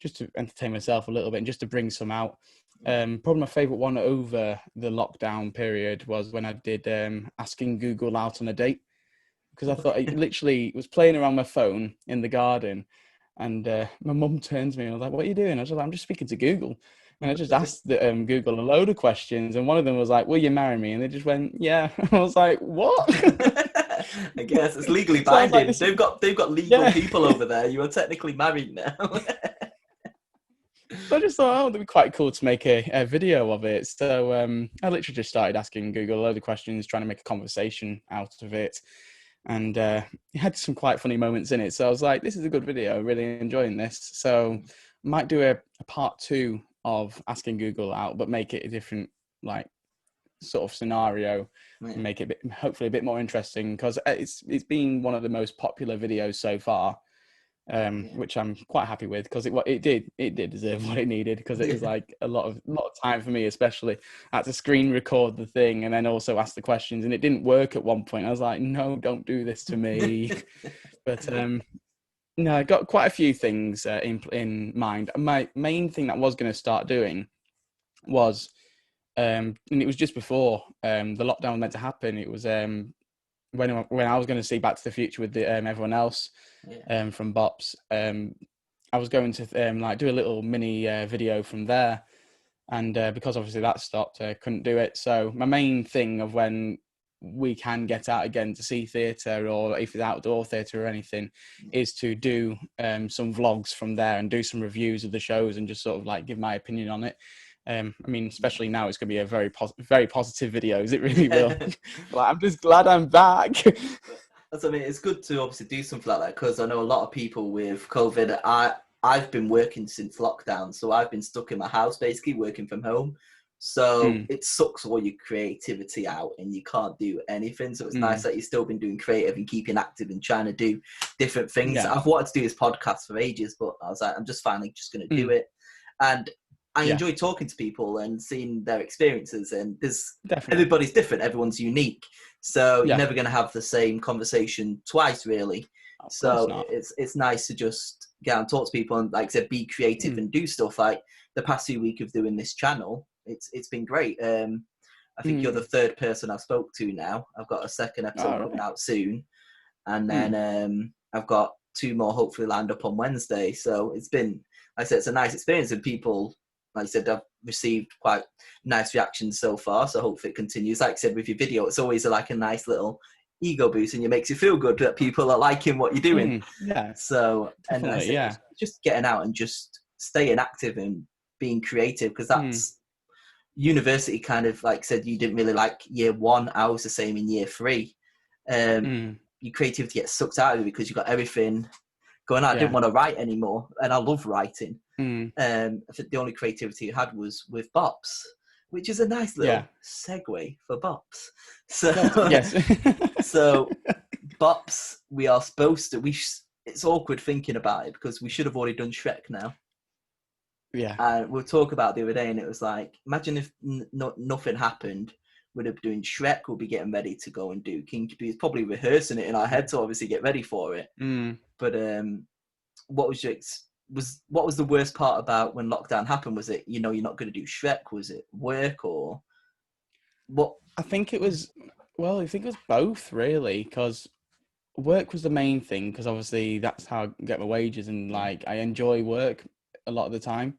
just to entertain myself a little bit and just to bring some out. Probably my favourite one over the lockdown period was when I did asking Google out on a date, because I thought I literally was playing around my phone in the garden, and my mum turns to me and I was like, "What are you doing?" I was like, "I'm just speaking to Google." And I just asked Google a load of questions, and one of them was like, "Will you marry me?" And they just went, "Yeah." I was like, "What?" I guess it's legally binding. Like, they've got legal people over there. You are technically married now. So I just thought, it'd be quite cool to make a video of it. So I literally just started asking Google a load of questions, trying to make a conversation out of it. And it had some quite funny moments in it. So I was like, this is a good video, really enjoying this. So I might do a part 2 of asking Google out, but make it a different like sort of scenario, and make it hopefully a bit more interesting, because it's been one of the most popular videos so far. which I'm quite happy with, because it did deserve what it needed, because it was like a lot of time for me, especially. I had to screen record the thing and then also ask the questions, and it didn't work at one point. I was like, no, don't do this to me. But no, I got quite a few things in mind. My main thing that I was going to start doing was, and it was just before the lockdown was meant to happen. It was when I was going to see Back to the Future with everyone else from Bops. I was going to like do a little mini video from there, and because obviously that stopped, I couldn't do it. So my main thing of when we can get out again to see theatre, or if it's outdoor theatre or anything, is to do some vlogs from there and do some reviews of the shows and just sort of like give my opinion on it. I mean, especially now, it's going to be a very positive videos. It really will. Like, I'm just glad I'm back. That's, I mean, it's good to obviously do something like that, because I know a lot of people with COVID. I've been working since lockdown, so I've been stuck in my house basically working from home. So it sucks all your creativity out and you can't do anything. So it's nice that you've still been doing creative and keeping active and trying to do different things. Yeah. I've wanted to do this podcast for ages, but I was like, I'm just finally just going to do it. And I enjoy talking to people and seeing their experiences, and everybody's different. Everyone's unique. So you're never going to have the same conversation twice, really. So it's nice to just get out and talk to people and, like I said, be creative and do stuff. Like the past few weeks of doing this channel, it's been great. I think you're the third person I've spoke to now. I've got a second episode coming out soon. And then I've got 2 more hopefully lined up on Wednesday. So it's been, like I said, it's a nice experience, and people, like I said, I've received quite nice reactions so far. So hopefully it continues. Like I said, with your video, it's always like a nice little ego boost, and it makes you feel good that people are liking what you're doing. So, and I said, just getting out and just staying active and being creative, because that's university kind of, like I said, you didn't really like year 1. I was the same in year 3. Your creativity gets sucked out of you because you got everything going on. I didn't want to write anymore, and I love writing. I think the only creativity I had was with Bops, which is a nice little segue for Bops. So, so Bops, we are supposed to. It's awkward thinking about it, because we should have already done Shrek now. And we'll talk about the other day, and it was like, imagine if nothing happened. We'd be doing Shrek. We'll be getting ready to go and do King Kaboom. Probably rehearsing it in our head to obviously get ready for it. But what was the worst part about when lockdown happened? Was it, you're not going to do Shrek? Was it work, or what? I think it was both, really, because work was the main thing, because obviously that's how I get my wages, and like I enjoy work a lot of the time.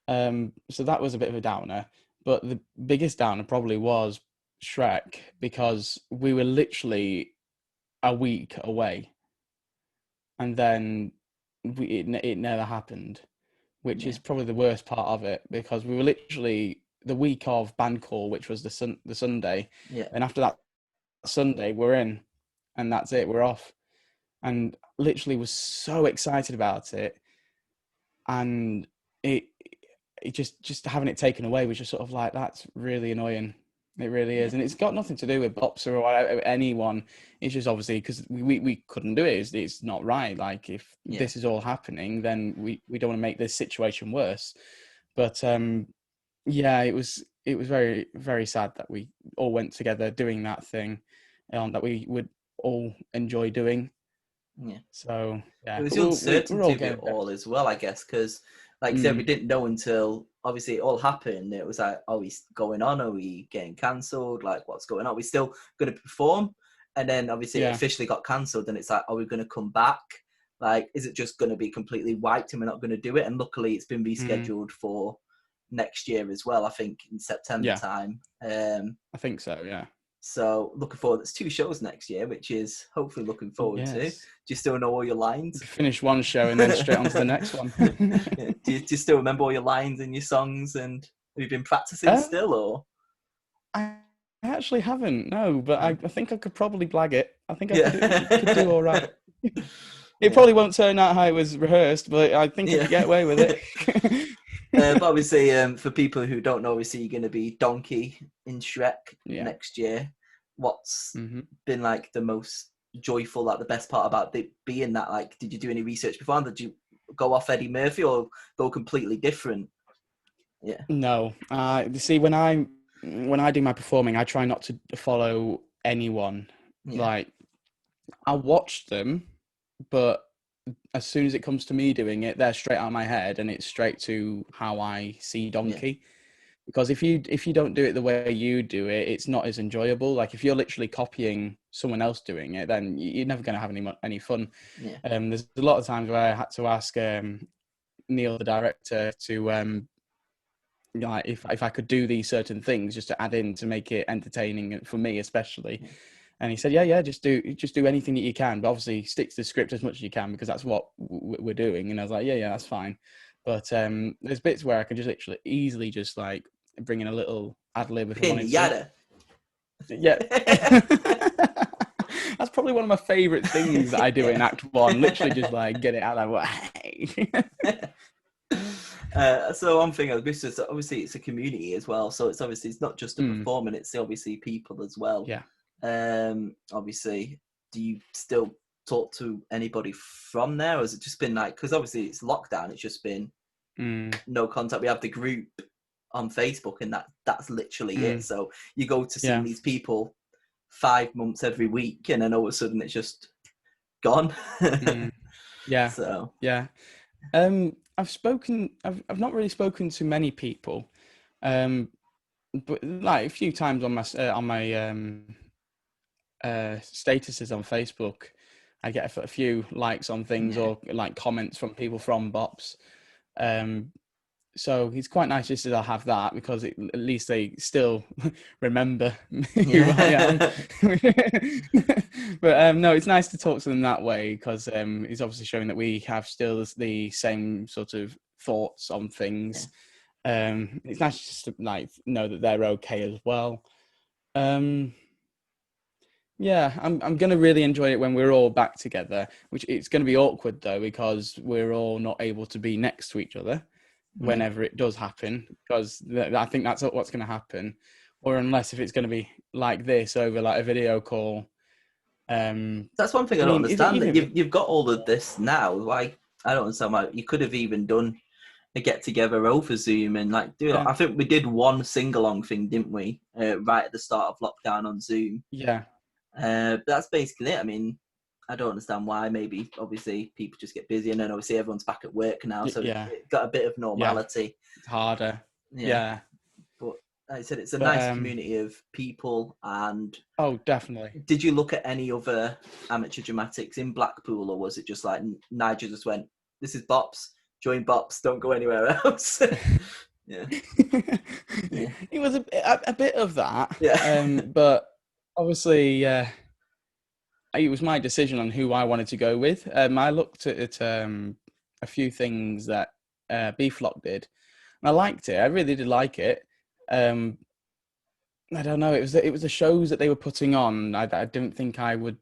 So that was a bit of a downer. But the biggest downer probably was Shrek, because we were literally a week away, and then it never happened, which is probably the worst part of it, because we were literally the week of band call, which was the Sunday, and after that Sunday we're in, and that's it, we're off, and literally was so excited about it, and it just having it taken away was just sort of like, that's really annoying. It really is. And it's got nothing to do with Bops or anyone. It's just obviously because we couldn't do it. It's not right. Like, if this is all happening, then we don't want to make this situation worse. But it was very, very sad that we all went together doing that thing that we would all enjoy doing. So it was the uncertainty of it all as well, I guess, because like I said, we didn't know until obviously it all happened. It was like, are we going on? Are we getting cancelled? Like, what's going on? Are we still going to perform? And then obviously it officially got cancelled, and it's like, are we going to come back? Like, is it just going to be completely wiped and we're not going to do it? And luckily it's been rescheduled for next year as well, I think in September time. I think so, yeah. So looking forward, there's 2 shows next year, which is hopefully looking forward to. Do you still know all your lines? Finish one show and then straight on to the next one. Do you still remember all your lines and your songs, and have you been practicing still, or? I actually haven't, no, but I think I could probably blag it. I think I could do all right. It probably won't turn out how it was rehearsed, but I think I could get away with it. But obviously, for people who don't know, obviously you're going to be Donkey in Shrek next year. What's been like the most joyful, like the best part about being that? Like, did you do any research before? Did you go off Eddie Murphy or go completely different? Yeah. No. You see, when I do my performing, I try not to follow anyone. Yeah. Like, I watch them, but as soon as it comes to me doing it, they're straight out of my head, and it's straight to how I see Donkey. Yeah. Because if you don't do it the way you do it, it's not as enjoyable. Like, if you're literally copying someone else doing it, then you're never going to have any fun. Yeah. There's a lot of times where I had to ask Neil, the director, to like if I could do these certain things just to add in to make it entertaining for me, especially. Yeah. And he said, yeah, just do anything that you can, but obviously stick to the script as much as you can, because that's what we're doing. And I was like, yeah, that's fine. But there's bits where I can just literally easily just like bring in a little ad lib if I wanted to. Yeah. That's probably one of my favorite things that I do in Act 1. Literally just like get it out of the way. So one thing, obviously it's a community as well. So it's not just a performance, it's obviously people as well. Yeah. Obviously, do you still talk to anybody from there, or has it just been like, because obviously it's lockdown, it's just been no contact? We have the group on Facebook, and that's literally it. So you go to see these people 5 months every week, and then all of a sudden it's just gone. Yeah. So yeah. I've not really spoken to many people, but like a few times on my statuses on Facebook, I get a few likes on things or like comments from people from Bops. So it's quite nice just to have that, because at least they still remember who I am. But no, it's nice to talk to them that way, because it's obviously showing that we have still the same sort of thoughts on things. It's nice just to like know that they're okay as well. Yeah, I'm going to really enjoy it when we're all back together, which it's going to be awkward though, because we're all not able to be next to each other whenever it does happen, because I think that's what's going to happen. Or unless if it's going to be like this over like a video call. That's one thing I don't understand, that you've got all of this now. Like, I don't understand why you could have even done a get together over Zoom and like do it. I think we did one sing-along thing, didn't we? Right at the start of lockdown on Zoom. Yeah. But that's basically it. I mean, I don't understand why. Maybe obviously people just get busy, and then obviously everyone's back at work now, so it got a bit of normality. It's harder. Yeah. But like I said, it's a nice community of people. And definitely. Did you look at any other amateur dramatics in Blackpool, or was it just like Nigel just went, "This is Bops, join Bops, don't go anywhere else"? Yeah. It was a bit of that. Yeah. But obviously, it was my decision on who I wanted to go with. I looked at a few things that Beeflock did, and I liked it. I really did like it. I don't know. It was the shows that they were putting on. I didn't think I would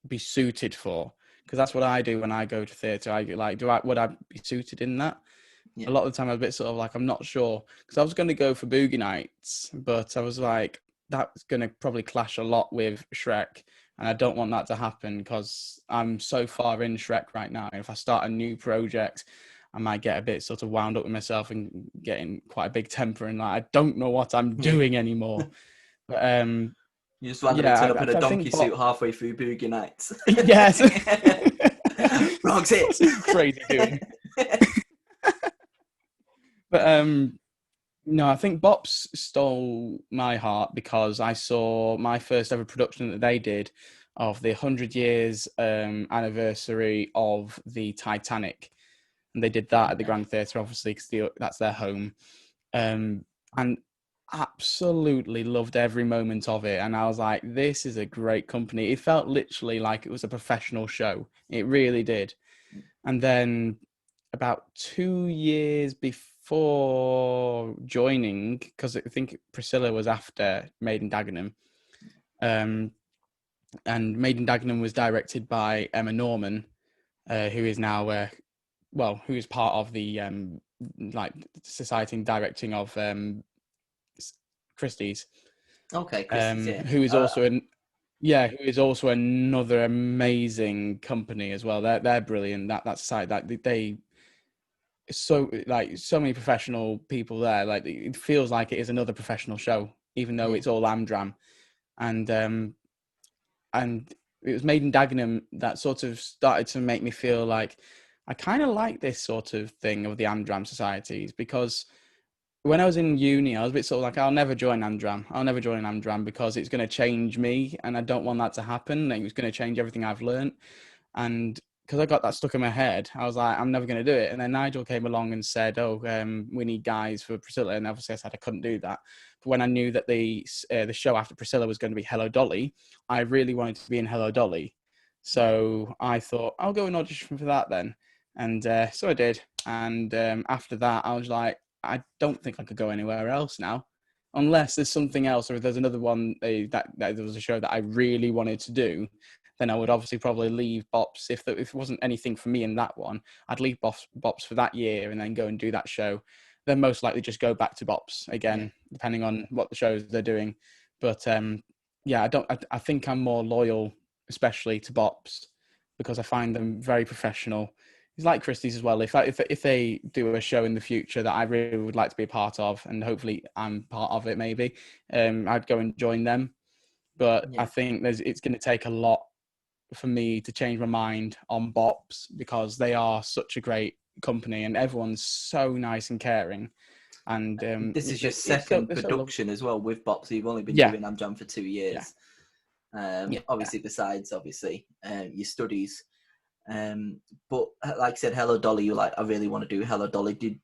be suited for, because that's what I do when I go to theatre. I like, would I be suited in that? Yeah. A lot of the time, I was a bit sort of like, I'm not sure, because I was going to go for Boogie Nights, but I was like, that's going to probably clash a lot with Shrek, and I don't want that to happen, because I'm so far in Shrek right now. If I start a new project, I might get a bit sort of wound up with myself and getting quite a big temper, and like, I don't know what I'm doing anymore. But you just wanted to turn up in a donkey suit halfway through Boogie Nights. Yes. Wrong it. Crazy doing. But no, I think Bops stole my heart, because I saw my first ever production that they did of the 100 years anniversary of the Titanic. And they did that at the Grand Theatre, obviously, because that's their home. And absolutely loved every moment of it. And I was like, this is a great company. It felt literally like it was a professional show. It really did. And then about 2 years before joining, because I think Priscilla was after Maiden Dagenham, and Maiden Dagenham was directed by Emma Norman, who is now who is part of the like Society and Directing of Christie's. Okay, Christie's, who is also Yeah, who is also another amazing company as well. They're brilliant. That side, that they so like so many professional people there. Like it feels like it is another professional show, even though Yeah. it's all Amdram. And it was Made in Dagenham that sort of started to make me feel like I kind of like this sort of thing of the Amdram societies, because when I was in uni, I was a bit sort of like, I'll never join Amdram. I'll never join Amdram because it's going to change me, and I don't want that to happen. Like, it's going to change everything I've learned. And because I got that stuck in my head, I was like, I'm never going to do it. And then Nigel came along and said, we need guys for Priscilla. And obviously I said I couldn't do that. But when I knew that the show after Priscilla was going to be Hello Dolly, I really wanted to be in Hello Dolly. So I thought, I'll go and audition for that then. And so I did. And after that, I was like, I don't think I could go anywhere else now, unless there's something else, or if there's another one that there was a show that I really wanted to do, then I would obviously probably leave Bops. If it wasn't anything for me in that one, I'd leave Bops for that year and then go and do that show. Then most likely just go back to Bops again, depending on what the shows they're doing. But yeah, I think I'm more loyal, especially to Bops, because I find them very professional. It's like Christie's as well. If they do a show in the future that I really would like to be a part of, and hopefully I'm part of it, maybe I'd go and join them. But I think it's going to take a lot for me to change my mind on Bops, because they are such a great company and everyone's so nice and caring. And this is your second production as well with Bops. You've only been doing Amjam for 2 years. Obviously, besides your studies. But like I said, Hello Dolly, you're like, I really want to do Hello Dolly.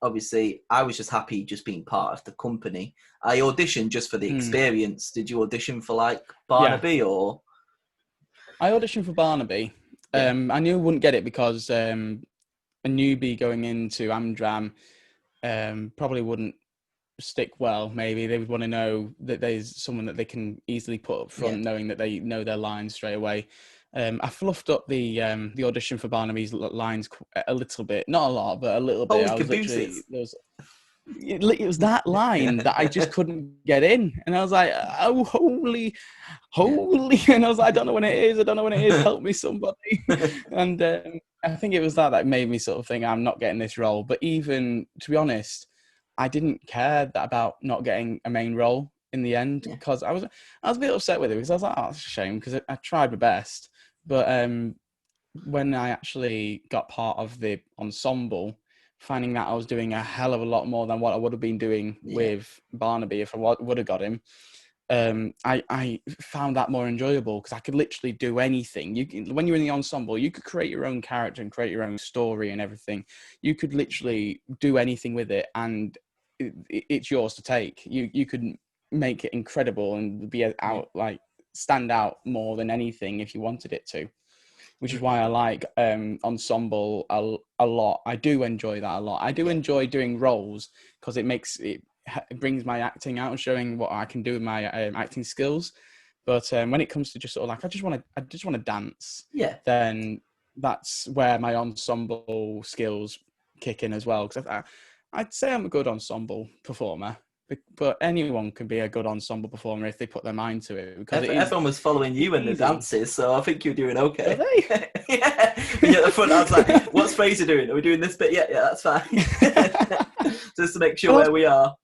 Obviously, I was just happy just being part of the company. I auditioned just for the experience. Did you audition for like Barnaby or? I auditioned for Barnaby. I knew I wouldn't get it because a newbie going into Amdram probably wouldn't stick well. Maybe they would want to know that there's someone that they can easily put up front, knowing that they know their lines straight away. I fluffed up the audition for Barnaby's lines a little bit, not a lot, but a little bit. It was that line that I just couldn't get in, and I was like, "Oh, holy!" And I was like, "I don't know when it is. Help me, somebody!" And I think it was that made me sort of think, "I'm not getting this role." But even to be honest, I didn't care about not getting a main role in the end, because I was a bit upset with it, because I was like, "Oh, it's a shame," because I tried my best. But when I actually got part of the ensemble, finding that I was doing a hell of a lot more than what I would have been doing with Barnaby if I would have got him, I found that more enjoyable, because I could literally do anything. When you're in the ensemble, you could create your own character and create your own story and everything. You could literally do anything with it, and it's yours to take. You could make it incredible and stand out more than anything if you wanted it to. Which is why I like ensemble a lot. I do enjoy that a lot. I do enjoy doing roles, because it brings my acting out and showing what I can do with my acting skills. But when it comes to just sort of like I just want to dance, then that's where my ensemble skills kick in as well. Because I'd say I'm a good ensemble performer. But anyone can be a good ensemble performer if they put their mind to it. Because everyone was following you in the dances, so I think you're doing okay. Are they? Yeah. At the front, I was like, "What's Frazer doing? Are we doing this bit? Yeah, that's fine." Just to make sure where we are.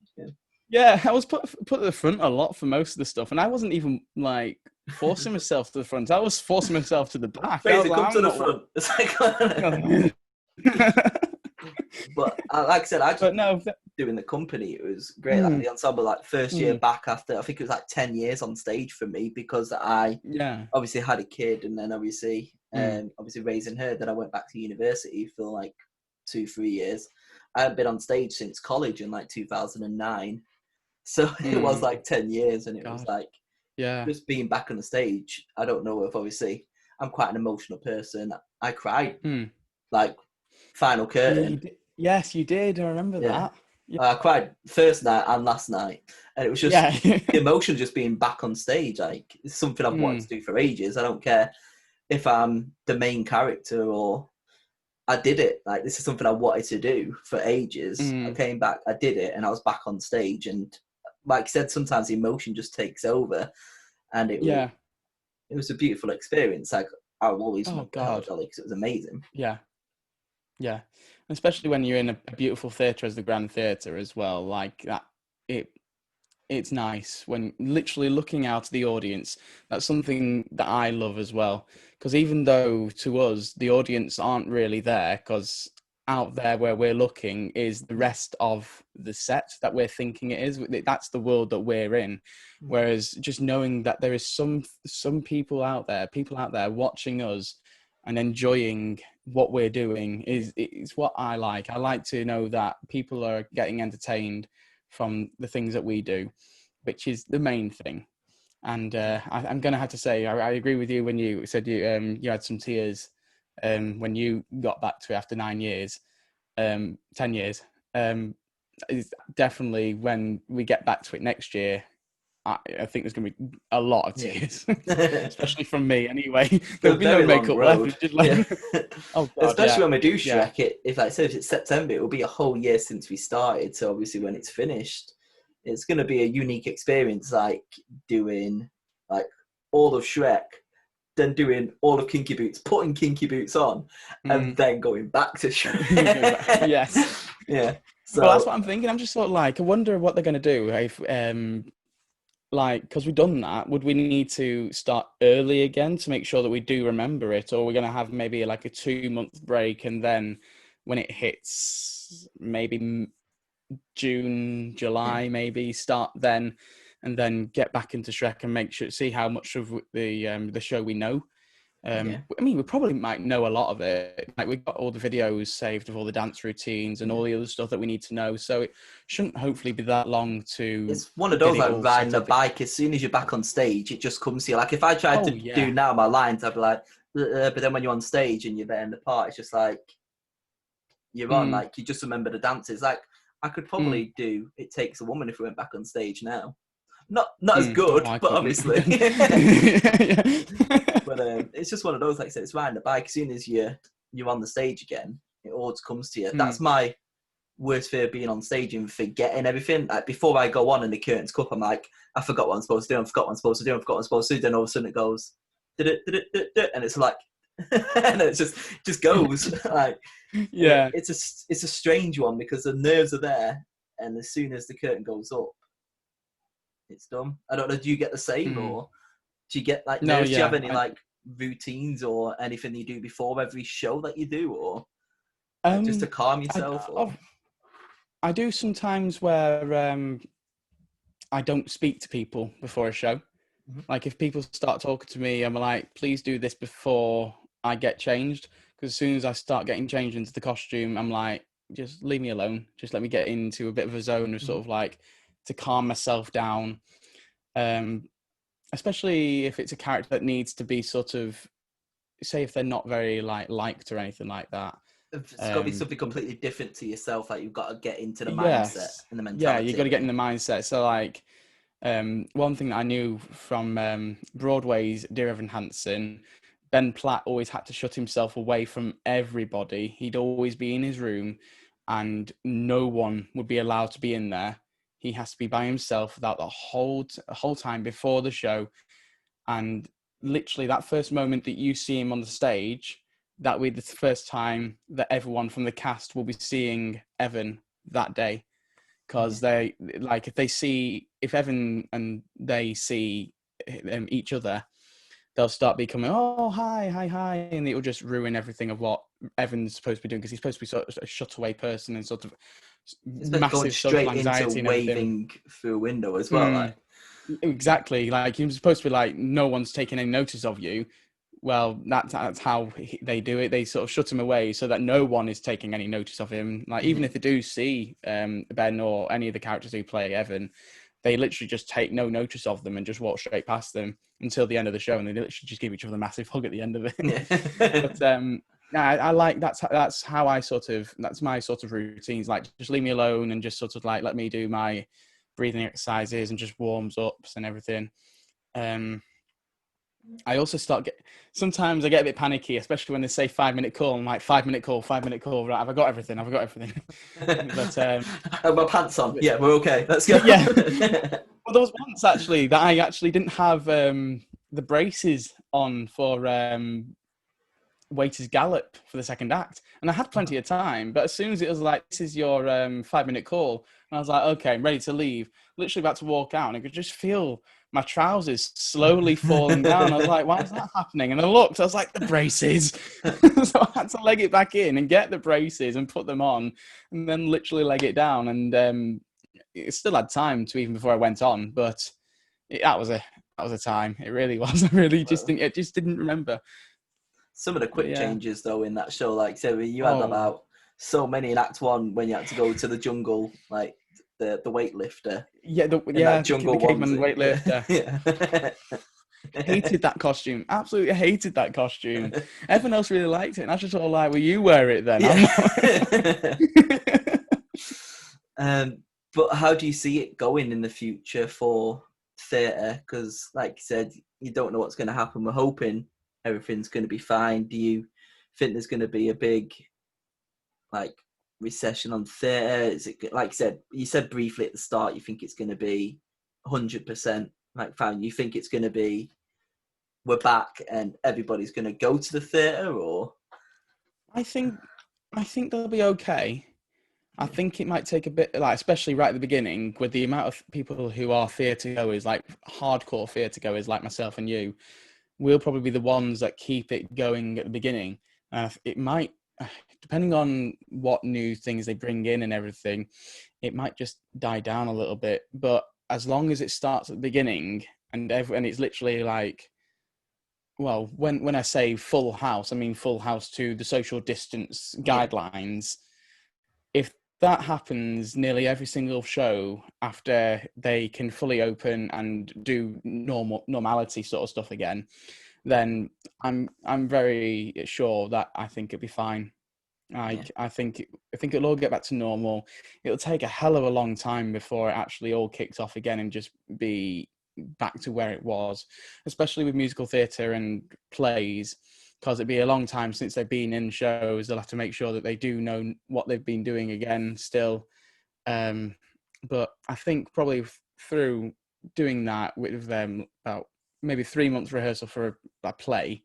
Yeah, I was put at the front a lot for most of the stuff, and I wasn't even like forcing myself to the front. I was forcing myself to the back. Frazer, come to the front. It's like, but like I said, doing the company, it was great. Like the ensemble, like first year back after, I think it was like 10 years on stage for me, because I obviously had a kid, and then obviously raising her. Then I went back to university for like 2-3 years. I hadn't been on stage since college in like 2009, so it was like 10 years, and it was like just being back on the stage. I don't know if obviously I'm quite an emotional person. I cried like final curtain. Yes, you did. I remember that. I cried first night and last night, and it was just the emotion just being back on stage. Like, it's something I've wanted to do for ages. I don't care if I'm the main character or I did it. Like, this is something I wanted to do for ages. I came back, I did it, and I was back on stage. And like I said, sometimes the emotion just takes over, and it was a beautiful experience. Like, I'll always Oh remember Hello God. Dolly because it was amazing. Yeah. Yeah. Especially when you're in a beautiful theatre as the Grand Theatre as well. Like that, it's nice when literally looking out at the audience. That's something that I love as well. Because even though to us, the audience aren't really there, because out there where we're looking is the rest of the set that we're thinking it is. That's the world that we're in. Whereas just knowing that there is some people out there watching us and enjoying what we're doing is what I like. I like to know that people are getting entertained from the things that we do, which is the main thing. And I'm going to have to say, I agree with you when you said you had some tears when you got back to it after 9 years, 10 years. It's definitely when we get back to it next year, I think there's going to be a lot of tears, especially from me anyway. There'll be no makeup left. Just like, oh God, especially when we do Shrek, if it's September, it will be a whole year since we started. So obviously when it's finished, it's going to be a unique experience, like doing like all of Shrek, then doing all of Kinky Boots, putting Kinky Boots on, and then going back to Shrek. Yes. Yeah. So well, that's what I'm thinking. I'm just sort of like, I wonder what they're going to do if like, because we've done that, would we need to start early again to make sure that we do remember it? Or we're going to have maybe like a 2-month break, and then when it hits maybe June, July, maybe start then, and then get back into Shrek and see how much of the show we know. I mean, we probably might know a lot of it. Like, we've got all the videos saved of all the dance routines and all the other stuff that we need to know. So it shouldn't hopefully be that long to. It's one of those like riding a bike. As soon as you're back on stage, it just comes to you. Like, if I tried to do now my lines, I'd be like, but then when you're on stage and you're there in the part, it's just like you're on. Like, you just remember the dances. Like, I could probably do It Takes a Woman if we went back on stage now. Not as good, but obviously. But it's just one of those, like I said, it's riding the bike. As soon as you're on the stage again, it all just comes to you. That's my worst fear, being on stage and forgetting everything. Like, before I go on and the curtains come up, I'm like, I forgot what I'm supposed to do, I forgot what I'm supposed to do, I forgot what I'm supposed to do. Then all of a sudden it goes, and it's like, and it just goes. Like, it's a strange one because the nerves are there, and as soon as the curtain goes up, it's done. I don't know, do you get the same, or do you get like nerves? Do you have any like routines or anything you do before every show that you do, or just to calm yourself? I do sometimes where I don't speak to people before a show. Like, if people start talking to me, I'm like, please do this before I get changed, because as soon as I start getting changed into the costume, I'm like, just leave me alone. Just let me get into a bit of a zone of sort of like to calm myself down. Especially if it's a character that needs to be sort of, say, if they're not very liked or anything like that. It's got to be something completely different to yourself. Like, you've got to get into the mindset and the mentality. Yeah, you've got to get in the mindset. So like, one thing that I knew from Broadway's Dear Evan Hansen, Ben Platt always had to shut himself away from everybody. He'd always be in his room and no one would be allowed to be in there. He has to be by himself without the whole time before the show. And literally that first moment that you see him on the stage, that will be the first time that everyone from the cast will be seeing Evan that day. Because they, like, if Evan and they see each other, they'll start becoming, oh, hi, and it will just ruin everything of what Evan's supposed to be doing, because he's supposed to be sort of a shut-away person and sort of massive social anxiety and waving through a window as well. Like. Exactly. Like, you're supposed to be like, no one's taking any notice of you. Well, that's how they do it. They sort of shut him away so that no one is taking any notice of him. Like, even if they do see Ben or any of the characters who play Evan, they literally just take no notice of them and just walk straight past them until the end of the show, and they literally just give each other a massive hug at the end of it. But I like that's how that's my sort of routines. Like, just leave me alone and just sort of like let me do my breathing exercises and just warms ups and everything. I also sometimes I get a bit panicky, especially when they say 5-minute call. I'm like, 5-minute call. Right, have I got everything? But have my pants on. Yeah, we're okay. Let's go. Yeah. Well, there was once actually that I actually didn't have the braces on for Waiter's Gallop for the second act, and I had plenty of time. But as soon as it was like, "This is your 5-minute call," and I was like, "Okay, I'm ready to leave." Literally about to walk out, and I could just feel my trousers slowly falling down. I was like, "Why is that happening?" And I looked. I was like, "The braces." So I had to leg it back in and get the braces and put them on, and then literally leg it down. And it still had time to even before I went on, but that was a time. It really was. I really just didn't remember. Some of the quick changes, though, in that show, like, so you had about so many in Act 1 when you had to go to the jungle, like the weightlifter. The jungle the caveman weightlifter. Hated that costume. Absolutely hated that costume. Everyone else really liked it, and I just sort of like, "Well, you wear it then." Yeah. But how do you see it going in the future for theatre? Because, like you said, you don't know what's going to happen. We're hoping everything's going to be fine. Do you think there's going to be a big, like, recession on theatre? Is it, like you said briefly at the start, you think it's going to be 100% like fine? You think it's going to be we're back and everybody's going to go to the theatre, or? I think they'll be okay. I think it might take a bit, like, especially right at the beginning, with the amount of people who are theatre goers, like hardcore theatre goers like myself and you. We'll probably be the ones that keep it going at the beginning. It might, depending on what new things they bring in and everything, it might just die down a little bit. But as long as it starts at the beginning and it's literally like, well, when I say full house, I mean full house to the social distance guidelines. If that happens nearly every single show after they can fully open and do normality sort of stuff again, then I'm very sure that I think it'll be fine. I think it'll all get back to normal. It'll take a hell of a long time before it actually all kicks off again and just be back to where it was, especially with musical theatre and plays, because it'd be a long time since they've been in shows. They'll have to make sure that they do know what they've been doing again still. But I think probably through doing that with them, about maybe 3 months rehearsal for a play,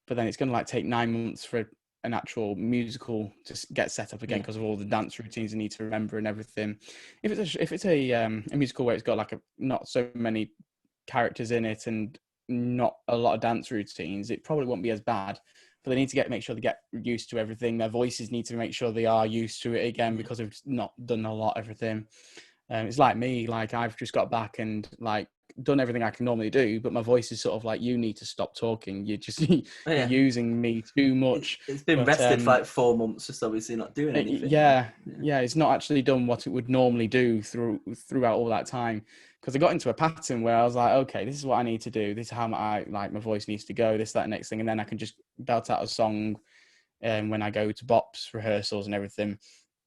but then it's going to like take 9 months for an actual musical to get set up again because of all the dance routines you need to remember and everything. If it's a musical where it's got like not so many characters in it and not a lot of dance routines, it probably won't be as bad. But they need to make sure they get used to everything. Their voices need to make sure they are used to it again because they've not done a lot of everything. It's like me, like I've just got back and like done everything I can normally do, but my voice is sort of like, you need to stop talking. You're just you're using me too much. It's been rested for like 4 months, just obviously not doing anything. Yeah, it's not actually done what it would normally do throughout all that time. Because I got into a pattern where I was like, okay, this is what I need to do. This is how my voice needs to go. This, that, next thing, and then I can just belt out a song, when I go to bops rehearsals and everything.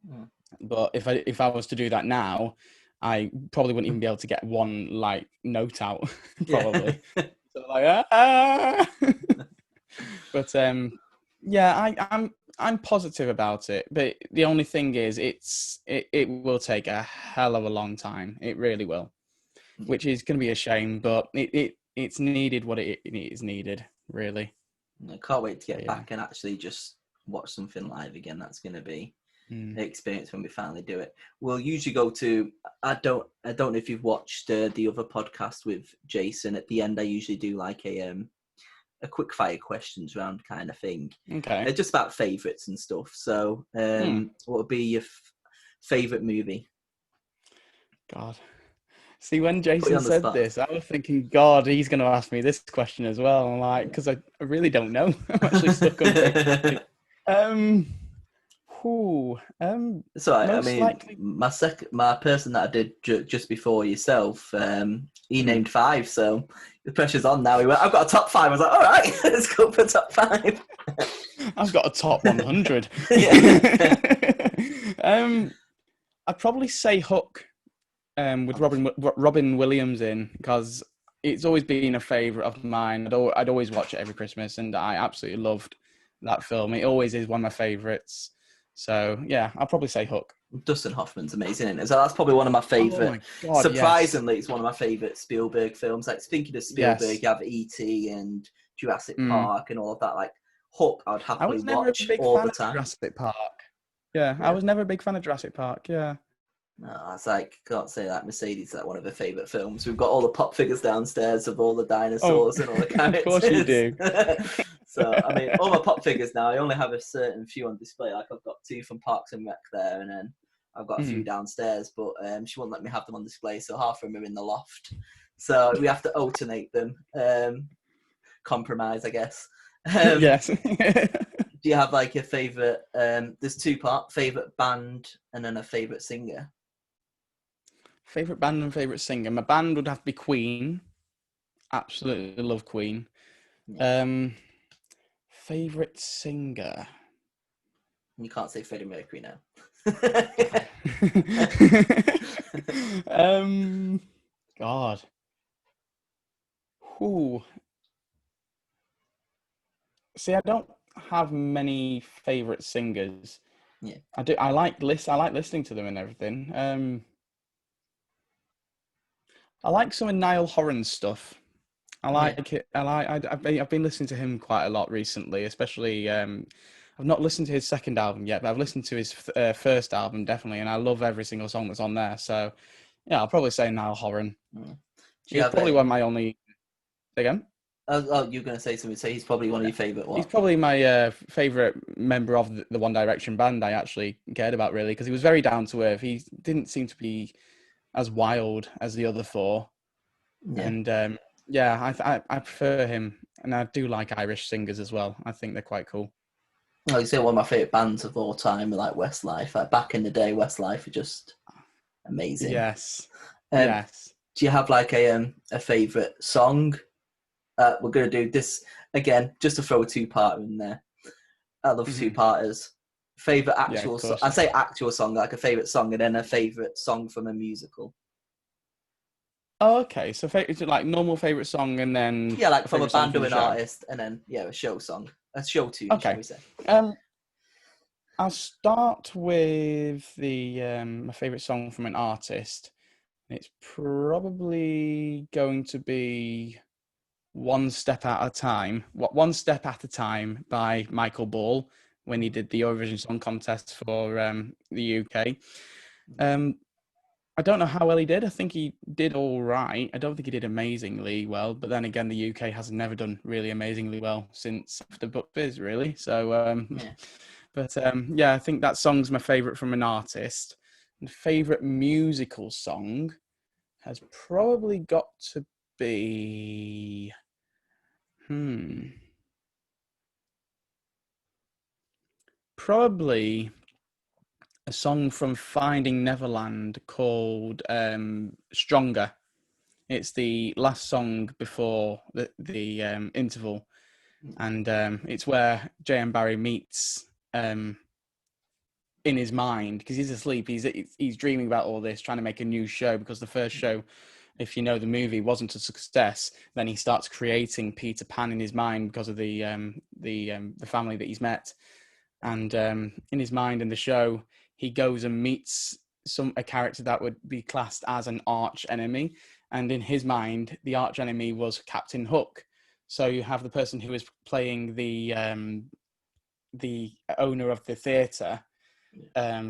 Mm. But if I was to do that now, I probably wouldn't even be able to get one like note out. Probably. So like But I'm positive about it. But the only thing is, it will take a hell of a long time. It really will. Which is going to be a shame, but it's needed what it is needed, really. I can't wait to get back and actually just watch something live again. That's going to be the experience when we finally do it. We'll usually go to, I don't know if you've watched the other podcast with Jason. At the end, I usually do like a quick fire questions round kind of thing. Okay. Just about favourites and stuff. So what would be your favourite movie? God. See, when Jason said this, I was thinking, God, he's going to ask me this question as well. I'm like, because I really don't know. I'm actually stuck on it. Sorry, I mean, likely... my person that I did just before yourself, he named 5, so the pressure's on now. He went, I've got a top 5. I was like, all right, let's go for top 5. I've got a top 100. I'd probably say Hook. With Robin Williams in, because it's always been a favourite of mine. I'd always watch it every Christmas, and I absolutely loved that film. It always is one of my favourites. So yeah, I'll probably say Hook. Dustin Hoffman's amazing in it. So that's probably one of my favourite. Oh my God, surprisingly, it's one of my favourite Spielberg films. Like, thinking of Spielberg, you have E.T. and Jurassic Park and all of that. Like Hook, I'd happily watch all the time. Jurassic Park. Yeah, I was never a big fan of Jurassic Park. Yeah. No, it's like, can't say that Mercedes is like one of her favourite films. We've got all the pop figures downstairs of all the dinosaurs and all the characters. Of course you do. So, I mean, all my pop figures now, I only have a certain few on display. Like I've got 2 from Parks and Rec there, and then I've got a few downstairs, but she won't let me have them on display, so half of them are in the loft. So we have to alternate them. Compromise, I guess. Yes. Do you have like a favourite, there's 2-part, favourite band and then a favourite singer? Favourite band and favourite singer? My band would have to be Queen. Absolutely love Queen. Yeah. Favourite singer? You can't say Freddie Mercury now. God. Ooh. See, I don't have many favourite singers. Yeah. I do. I like listening to them and everything. I like some of Niall Horan's stuff. I like it. I've been listening to him quite a lot recently, especially. I've not listened to his second album yet, but I've listened to his first album definitely, and I love every single song that's on there. So, yeah, I'll probably say Niall Horan. He's probably one of my only. Again. Oh, you're going to say something. So he's probably one of your favourite ones. He's probably my favourite member of the One Direction band I actually cared about, really, because he was very down to earth. He didn't seem to be as wild as the other 4. Yeah. And, I prefer him. And I do like Irish singers as well. I think they're quite cool. Like you say, one of my favourite bands of all time are like Westlife. Like back in the day, Westlife are just amazing. Yes. Yes. Do you have like a favourite song? We're going to do this again, just to throw a 2-parter in there. I love 2-parters. Favourite actual song. I say actual song, like a favourite song, and then a favourite song from a musical. Oh, okay. So is it like normal favourite song and then... Yeah, like from a band or an artist, and then, a show song. A show tune, shall we say. I'll start with my favourite song from an artist. It's probably going to be... One Step at a Time by Michael Ball when he did the Eurovision Song Contest for the UK. I don't know how well he did. I think he did all right. I don't think he did amazingly well. But then again, the UK has never done really amazingly well since after Buck Fizz, really. So, I think that song's my favourite from an artist. And favourite musical song has probably got to be... Probably a song from Finding Neverland called Stronger. It's the last song before the interval. And it's where J.M. Barrie meets in his mind, because he's asleep. He's dreaming about all this, trying to make a new show, because the first show, if you know the movie, wasn't a success. Then he starts creating Peter Pan in his mind because of the family that he's met, and in his mind in the show, he goes and meets a character that would be classed as an arch enemy, and in his mind, the arch enemy was Captain Hook. So you have the person who is playing the owner of the theatre,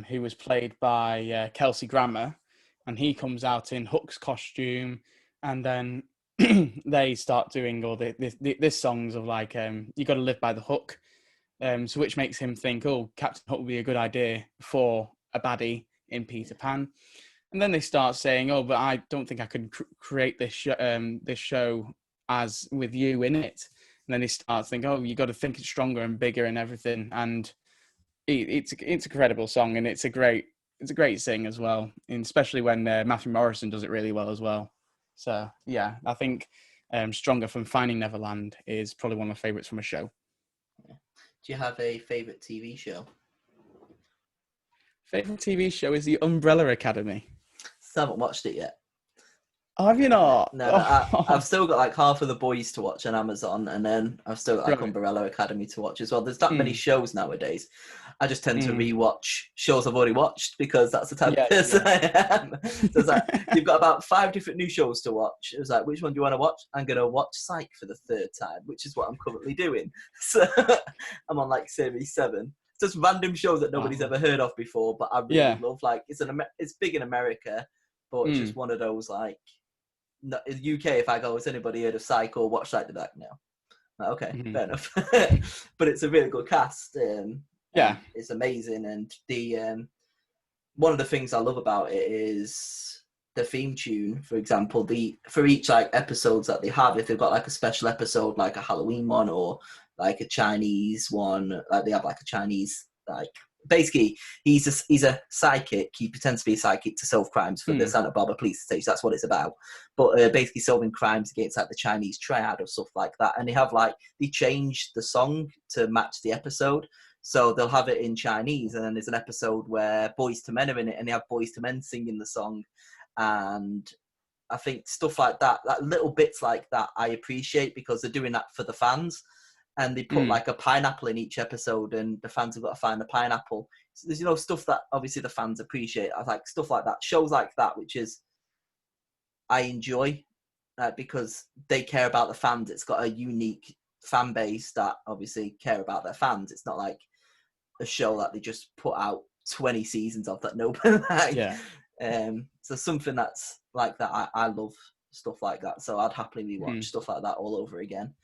who was played by Kelsey Grammer. And he comes out in Hook's costume, and then they start doing all this songs of like, you got to live by the hook. So which makes him think, Captain Hook would be a good idea for a baddie in Peter Pan. And then they start saying, but I don't think I could create this show as with you in it. And then he starts thinking, you got to think it's stronger and bigger and everything. And it's a credible song, and it's a great sing as well, and especially when Matthew Morrison does it really well as well. So yeah, I think Stronger from Finding Neverland is probably one of my favourites from a show. Yeah. Do you have a favourite TV show? Favourite TV show is The Umbrella Academy. Still haven't watched it yet. Oh, have you not? No, I've still got like Half of the Boys to watch on Amazon, and then I've still got like Umbrella Academy to watch as well. There's that many shows nowadays. I just tend to rewatch shows I've already watched because that's the type of person I am. So it's like, you've got about 5 different new shows to watch. It was like, which one do you want to watch? I'm going to watch Psych for the 3rd time, which is what I'm currently doing. So I'm on like series 7. It's just random shows that nobody's ever heard of before, but I really love. Like, it's big in America, but it's just one of those, like, in the UK, if I go, has anybody heard of Psych or watch Psych? They're like, no. Like, okay, fair enough. But it's a really good cast. It's amazing. And the one of the things I love about it is the theme tune. For example, for each like episodes that they have, if they've got like a special episode, like a Halloween one or like a Chinese one, like they have like a Chinese, like, basically he's a psychic. He pretends to be a psychic to solve crimes for the Santa Barbara police station. That's what it's about. But basically solving crimes against like the Chinese triad or stuff like that. And they changed the song to match the episode. So they'll have it in Chinese, and then there's an episode where Boys to Men are in it, and they have Boys to Men singing the song. And I think stuff like that, little bits like that, I appreciate because they're doing that for the fans. And they put like a pineapple in each episode, and the fans have got to find the pineapple. So there's, stuff that obviously the fans appreciate. I like stuff like that, shows like that, which is I enjoy because they care about the fans. It's got a unique fan base that obviously care about their fans. It's not like a show that they just put out 20 seasons of that nobody like. So something that's like that, I love stuff like that. So I'd happily rewatch stuff like that all over again.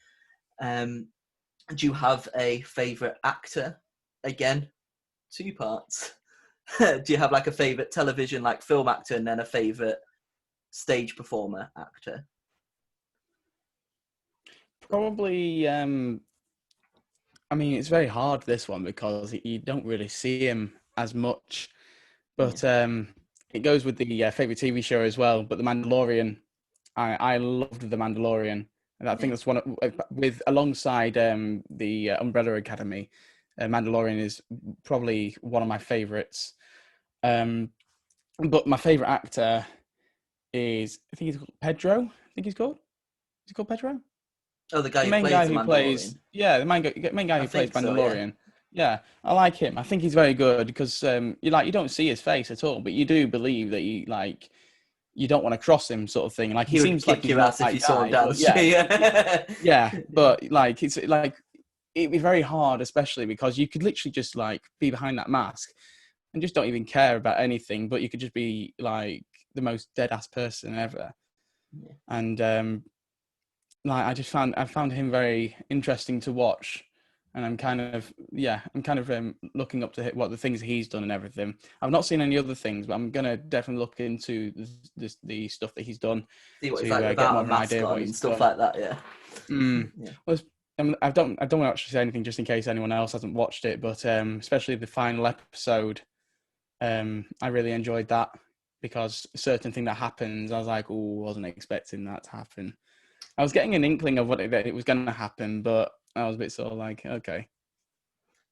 Do you have a favourite actor? Again, 2 parts. Do you have like a favourite television, like film actor, and then a favourite stage performer actor? Probably, I mean, it's very hard, this one, because you don't really see him as much. But it goes with the favourite TV show as well. But The Mandalorian, I loved The Mandalorian. And I think that's one alongside the Umbrella Academy. Mandalorian is probably one of my favourites. But my favourite actor is, I think he's called Pedro. I think he's called. Is he called Pedro? Oh, the main guy who plays. Yeah, the main guy who plays Mandalorian. Yeah, I like him. I think he's very good because you don't see his face at all, but you do believe that you don't want to cross him, sort of thing. Like, he seems like your ass if you saw him down the street. Yeah, but like it's like it'd be very hard, especially because you could literally just like be behind that mask and just don't even care about anything, but you could just be like the most dead ass person ever. And I found him very interesting to watch. And I'm kind of looking up to what the things he's done and everything. I've not seen any other things, but I'm gonna definitely look into the stuff that he's done. See what it's like get more of an idea what he's stuff done. Like that, yeah. Well, I don't want to actually say anything just in case anyone else hasn't watched it, but especially the final episode, I really enjoyed that because a certain thing that happens, I was like, oh, wasn't expecting that to happen. I was getting an inkling of that it was going to happen, but I was a bit sort of like, okay.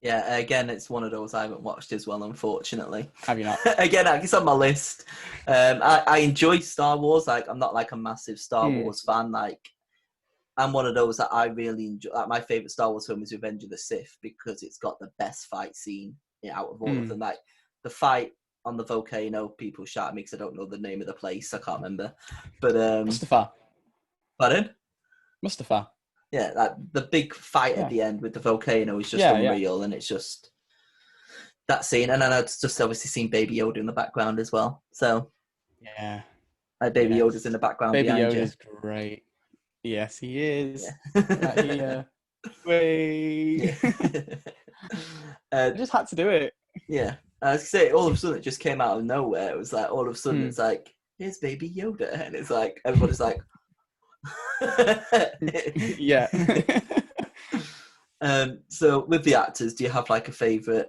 Yeah, again, it's one of those I haven't watched as well, unfortunately. Have you not? Again, it's on my list. I enjoy Star Wars. Like, I'm not like a massive Star Wars fan. Like, I'm one of those that I really enjoy. Like, my favourite Star Wars film is Revenge of the Sith because it's got the best fight scene out of all of them. Like, the fight on the volcano, people shout at me because I don't know the name of the place. I can't remember. But Mustafar. Pardon? Mustafar. Yeah, like the big fight at the end with the volcano is just unreal, and it's just that scene. And then I've just obviously seen Baby Yoda in the background as well. So Baby Yoda's in the background. Baby Yoda's great. Yes, he is. Right here. Wait. I just had to do it. Yeah, I was gonna say, all of a sudden it just came out of nowhere. It was like all of a sudden it's like, here's Baby Yoda, and it's like everybody's like. Yeah. So with the actors, do you have like a favorite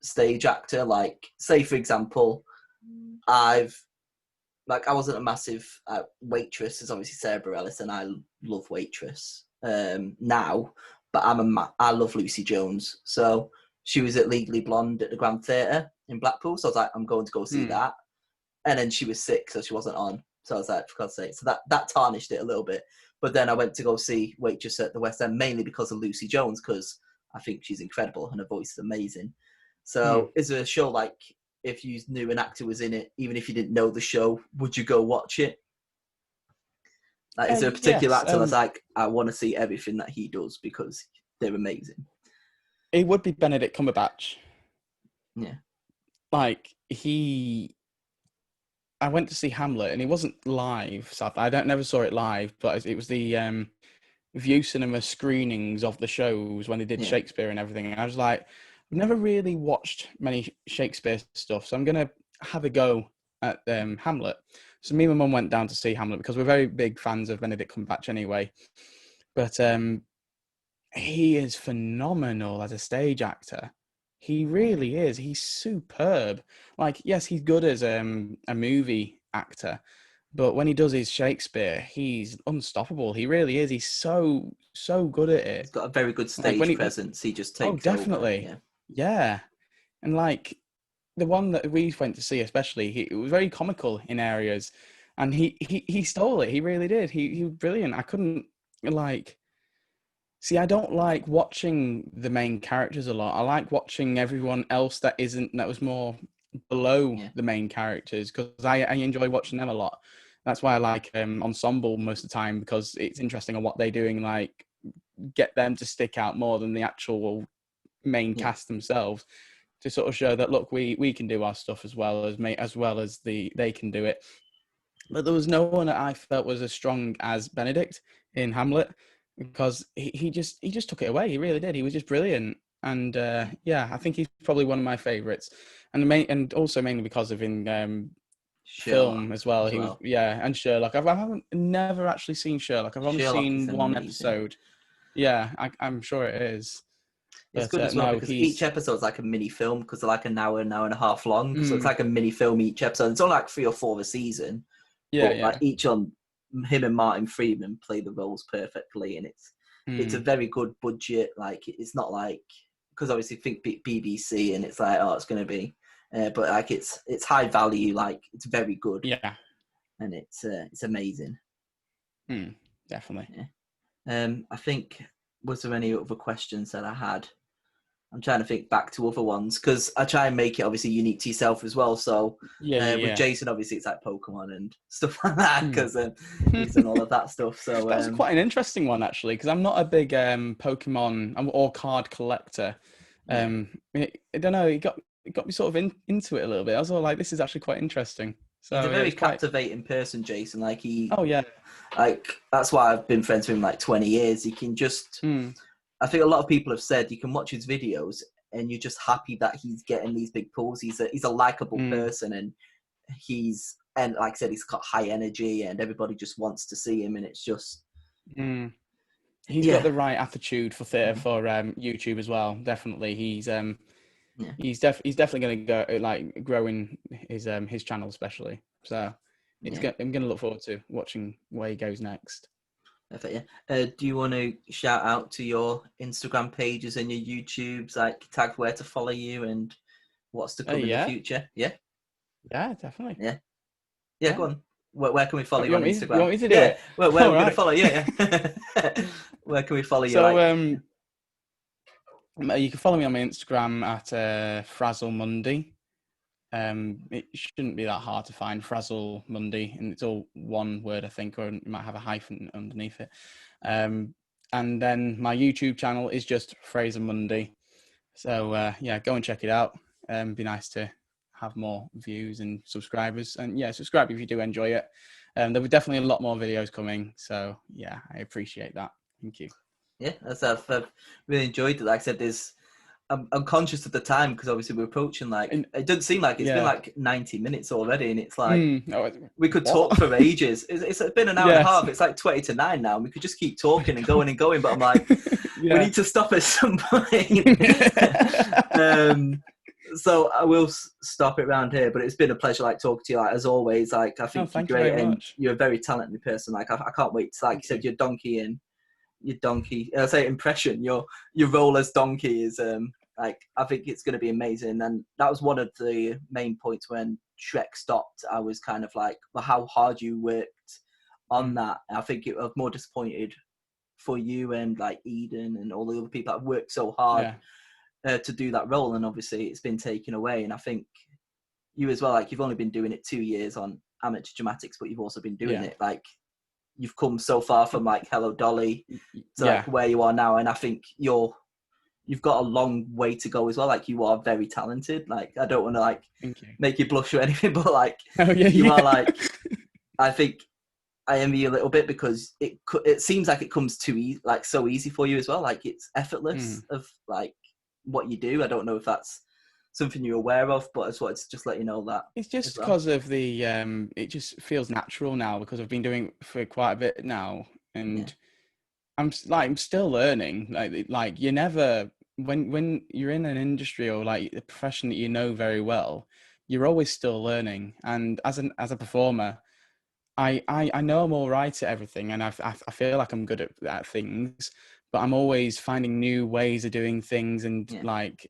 stage actor? Like, say for example, I wasn't a massive Waitress. There's obviously Sarah Bareilles, and I love Waitress now, but I love Lucy Jones. So she was at Legally Blonde at the Grand Theatre in Blackpool. So I was like, I'm going to go see that. And then she was sick, so she wasn't on. So I was like, for God's sake. So that tarnished it a little bit. But then I went to go see Waitress at the West End, mainly because of Lucy Jones, because I think she's incredible and her voice is amazing. So is there a show like, if you knew an actor was in it, even if you didn't know the show, would you go watch it? Like, is there a particular actor that's like, I want to see everything that he does because they're amazing? It would be Benedict Cumberbatch. Yeah. Like, I went to see Hamlet, and it wasn't live, so I never saw it live, but it was the View Cinema screenings of the shows when they did Shakespeare and everything. And I was like, I've never really watched many Shakespeare stuff, so I'm going to have a go at Hamlet. So me and my mum went down to see Hamlet because we're very big fans of Benedict Cumberbatch anyway. But he is phenomenal as a stage actor. He really is. He's superb. Like, yes, he's good as a movie actor, but when he does his Shakespeare, he's unstoppable. He really is. He's so good at it. He's got a very good stage presence. He just takes definitely. over. Yeah. And like the one that we went to see, especially, it was very comical in areas, and he stole it. He really did. He was brilliant. I couldn't see. I don't like watching the main characters a lot. I like watching everyone else that was more below the main characters, because I enjoy watching them a lot. That's why I like ensemble most of the time, because it's interesting on what they're doing. Like, get them to stick out more than the actual main cast themselves, to sort of show that, look, we can do our stuff as well as they can do it. But there was no one that I felt was as strong as Benedict in Hamlet, because he just took it away. He really did. He was just brilliant. And I think he's probably one of my favorites, and also mainly because of in film as well. He was and Sherlock. I haven't never actually seen Sherlock. I've only seen one episode. Yeah, I'm sure it is. It's good as well, because each episode's like a mini film, because they're like an hour and a half long. So it's like a mini film each episode. It's only like 3 or 4 a season. But like each on, him and Martin Freeman play the roles perfectly, and it's a very good budget. Like, it's not like, because obviously think BBC and it's like, oh, it's going to be, but like it's high value. Like, it's very good. Yeah, and it's amazing. Definitely. Yeah. I think, was there any other questions that I had? I'm trying to think back to other ones, because I try and make it obviously unique to yourself as well. So with Jason, obviously it's like Pokemon and stuff like that, because he's done all of that stuff. So that was quite an interesting one, actually, because I'm not a big Pokemon or card collector. I don't know, it got me sort of into it a little bit. I was all like, this is actually quite interesting. So he's a very captivating person, Jason. Like, like, that's why I've been friends with him like 20 years. He can just I think a lot of people have said you can watch his videos and you're just happy that he's getting these big pulls. He's a likable person, and like I said, he's got high energy, and everybody just wants to see him, and it's just he's got the right attitude for theatre, for YouTube as well. Definitely, he's definitely going to go like growing his channel, especially. So I'm going to look forward to watching where he goes next. Perfect, yeah. Do you want to shout out to your Instagram pages and your YouTubes, like tag where to follow you and what's to come in the future? Yeah, definitely. Yeah. Go on. Where can we follow you on Instagram? You want me to do it? Where we're going to follow you? Yeah. Where can we follow you? So you can follow me on my Instagram at Frazer Mundy. It shouldn't be that hard to find, Frazer Mundy, and it's all one word, I think, or you might have a hyphen underneath it. And then my YouTube channel is just Frazer Mundy. So go and check it out. Be nice to have more views and subscribers, and subscribe if you do enjoy it. There'll be definitely a lot more videos coming, so I appreciate that. Thank you. Yeah, I've really enjoyed it. Like I said, I'm conscious of the time, because obviously we're approaching it doesn't seem like it's been like 90 minutes already, and it's like we could talk for ages. It's been an hour and a half. It's like 20 to 9 now, and we could just keep talking and going and going, but I'm like, we need to stop at some point. So I will stop it around here, but it's been a pleasure talking to you, as always. I think you're great, and you're a very talented person. I can't wait to, you said, your donkey I say impression, your role as donkey is I think it's going to be amazing. And that was one of the main points when Shrek stopped. I was kind of like, well, how hard you worked on that. I think I was more disappointed for you and Eden and all the other people that worked so hard to do that role, and obviously it's been taken away. And I think you as well, like you've only been doing it 2 years on amateur dramatics, but you've also been doing it like you've come so far from like Hello Dolly to like where you are now, and I think you've got a long way to go as well. Like you are very talented. Like I don't want to like make you blush or anything, but like you are like, I think I envy you a little bit because it seems like it comes too easy, like so easy for you as well. Like it's effortless of like what you do. I don't know if that's something you're aware of, but I just wanted to just let you know that. It's just because of the it just feels natural now because I've been doing it for quite a bit now, and I'm still learning. Like you never when you're in an industry or like a profession that you know very well, you're always still learning. And as a performer, I know I'm all right at everything, and I feel like I'm good at things, but I'm always finding new ways of doing things and like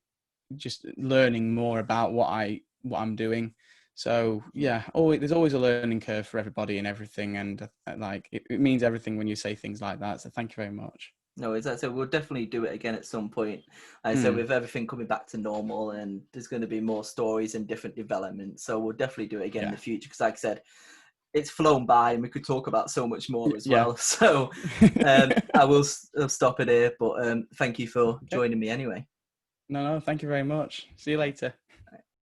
just learning more about what I'm doing. So there's always a learning curve for everybody and everything, and like it means everything when you say things like that. So thank you very much. No, is that so? We'll definitely do it again at some point. And so with everything coming back to normal, and there's going to be more stories and different developments. So we'll definitely do it again in the future. Because like I said, it's flown by and we could talk about so much more as well. So I will stop it here, but thank you for joining me anyway. No, thank you very much. See you later.